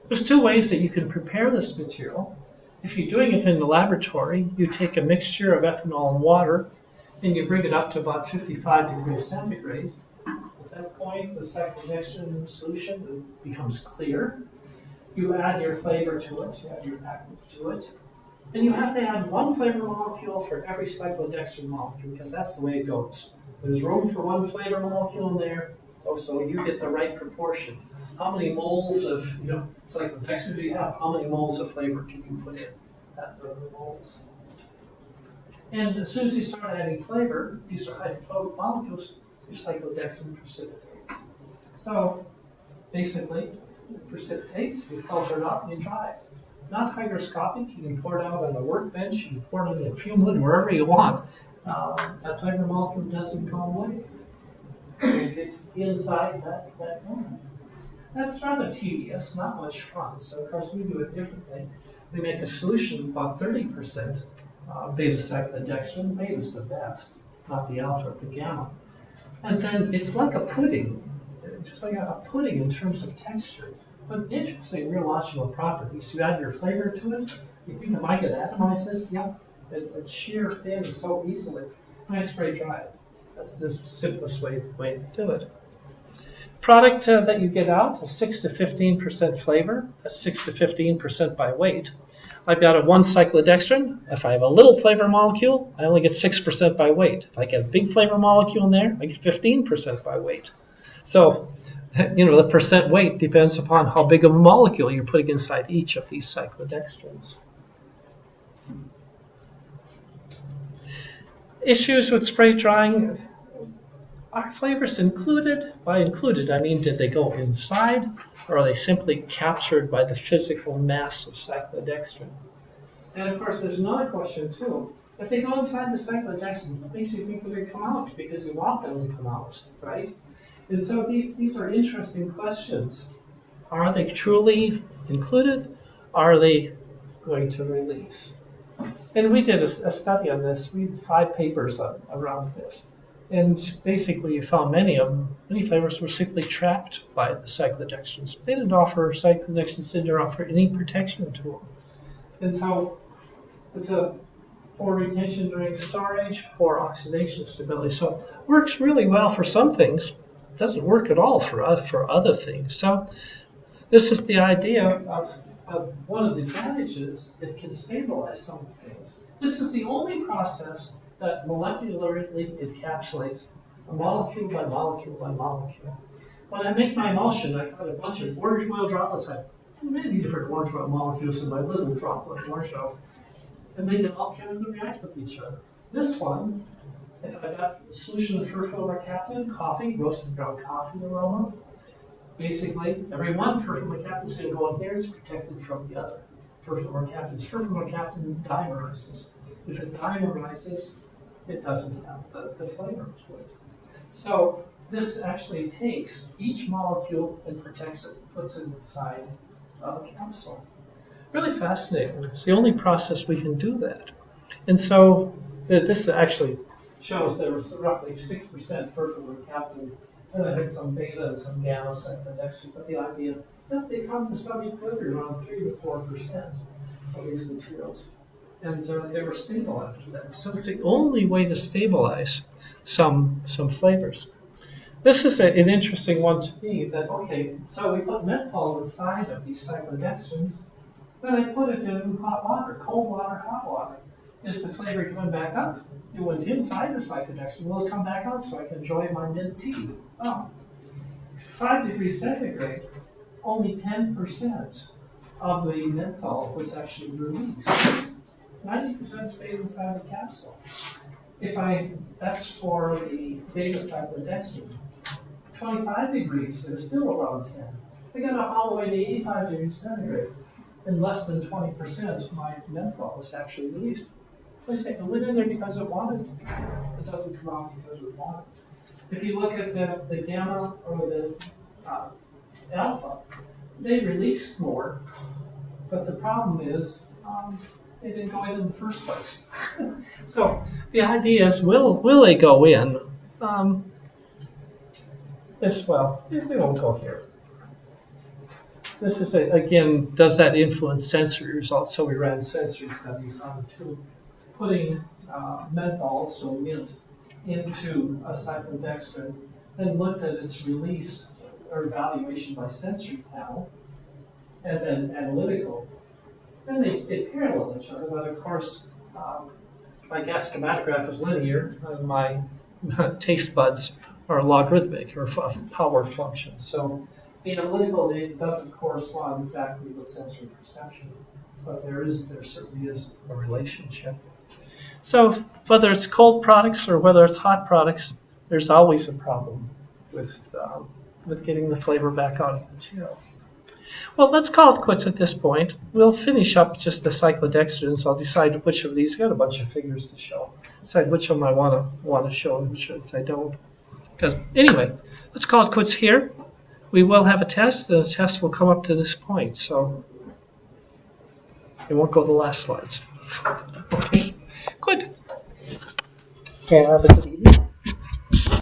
There's 2 ways that you can prepare this material. If you're doing it in the laboratory, you take a mixture of ethanol and water, and you bring it up to about 55 degrees centigrade. At that point, the cyclodextrin solution becomes clear. You add your flavor to it, you add your active to it, and you have to add 1 flavor molecule for every cyclodextrin molecule, because that's the way it goes. There's room for 1 flavor molecule in there, so you get the right proportion. How many moles of cyclodextrin do you have? How many moles of flavor can you put in? That number of moles. And as soon as you start adding flavor, these are hydrophobic molecules, your cyclodextrin precipitates. So basically, it precipitates, you filter it out, and you dry it. Not hygroscopic, you can pour it out on a workbench, you can pour it in a fume hood, wherever you want. That flavor molecule doesn't go away. It's inside that donut. That's rather tedious, not much fun. So of course we do it differently. We make a solution about 30% beta-cyclodextrin. Beta's the best, not the alpha or the gamma. And then it's like a pudding. It's just like a pudding in terms of texture. But interesting rheological properties. You add your flavor to it. You think it might get atomized? Yeah. It shear thin so easily. And I spray dry it. That's the simplest way to do it. Product that you get out is 6 to 15% flavor. That's 6 to 15% by weight. I've got a 1 cyclodextrin. If I have a little flavor molecule, I only get 6% by weight. If I get a big flavor molecule in there, I get 15% by weight. So, the percent weight depends upon how big of a molecule you're putting inside each of these cyclodextrins. Issues with spray drying. Are flavors included? By included, I mean, did they go inside, or are they simply captured by the physical mass of cyclodextrin? And of course, there's another question too. If they go inside the cyclodextrin, what makes you think they're going to come out? Because you want them to come out, right? And so these are interesting questions. Are they truly included? Are they going to release? And we did a study on this. We did 5 papers around this. And basically, you found many flavors were simply trapped by the cyclodextrins. They didn't offer cyclodextrins, didn't offer any protection to them. And so it's a poor retention during storage, poor oxidation stability. So it works really well for some things. It doesn't work at all for other things. So this is the idea of one of the advantages. It can stabilize some things. This is the only process that molecularly encapsulates a molecule by molecule by molecule. When I make my emulsion, I got a bunch of orange oil droplets. I have many different orange oil molecules in my little droplet orange oil, and they can all chemically react with each other. This one, if I got a solution of furfumercaptan, coffee, roasted ground coffee aroma, basically every one furfumercaptan is going to go in here. It's protected from the other. Furfumercaptan dimerizes. If it dimerizes, it doesn't have the flavor to it. So this actually takes each molecule and protects it, puts it inside of a capsule. Really fascinating. It's the only process we can do that. And so this actually shows there was roughly 6% furfumercaptan, and I had some beta and some gamma cyclodextrin, but the idea that they come to some equilibrium around 3 to 4% of these materials. And they were stable after that. So it's the only way to stabilize some flavors. This is an interesting one to me that, okay, so we put menthol inside of these cyclodextrins, then I put it in hot water, cold water, hot water. Is the flavor coming back up? It went inside the cyclodextrin. Will it come back out so I can enjoy my mint tea? Oh, 5 degrees centigrade, only 10% of the menthol was actually released. 90% stayed inside the capsule. That's for the beta cyclodextrin. 25 degrees, they're still around 10. They got up all the way to 85 degrees centigrade, and less than 20% of my menthol was actually released. I say it went in there because it wanted to. It doesn't come out because it wanted. If you look at the gamma or the alpha, they released more, but the problem is they didn't go in the first place. So the idea is, will they go in? We won't go here. This is, again, does that influence sensory results? So we ran sensory studies on putting menthol, so mint, into a cyclodextrin, then looked at its release or evaluation by sensory panel, and then analytical. And they parallel each other, but of course, my gas chromatograph is linear, and my taste buds are logarithmic or power function. So the analytical data doesn't correspond exactly with sensory perception, but there certainly is a relationship. So whether it's cold products or whether it's hot products, there's always a problem with getting the flavor back out of the material. Well, let's call it quits at this point. We'll finish up just the cyclodextrins. I'll decide which of these. I've got a bunch of figures to show. Decide which of them I want to show and which ones I don't. Because anyway, let's call it quits here. We will have a test. The test will come up to this point, so it won't go to the last slides. Okay, good. Okay, have a good evening.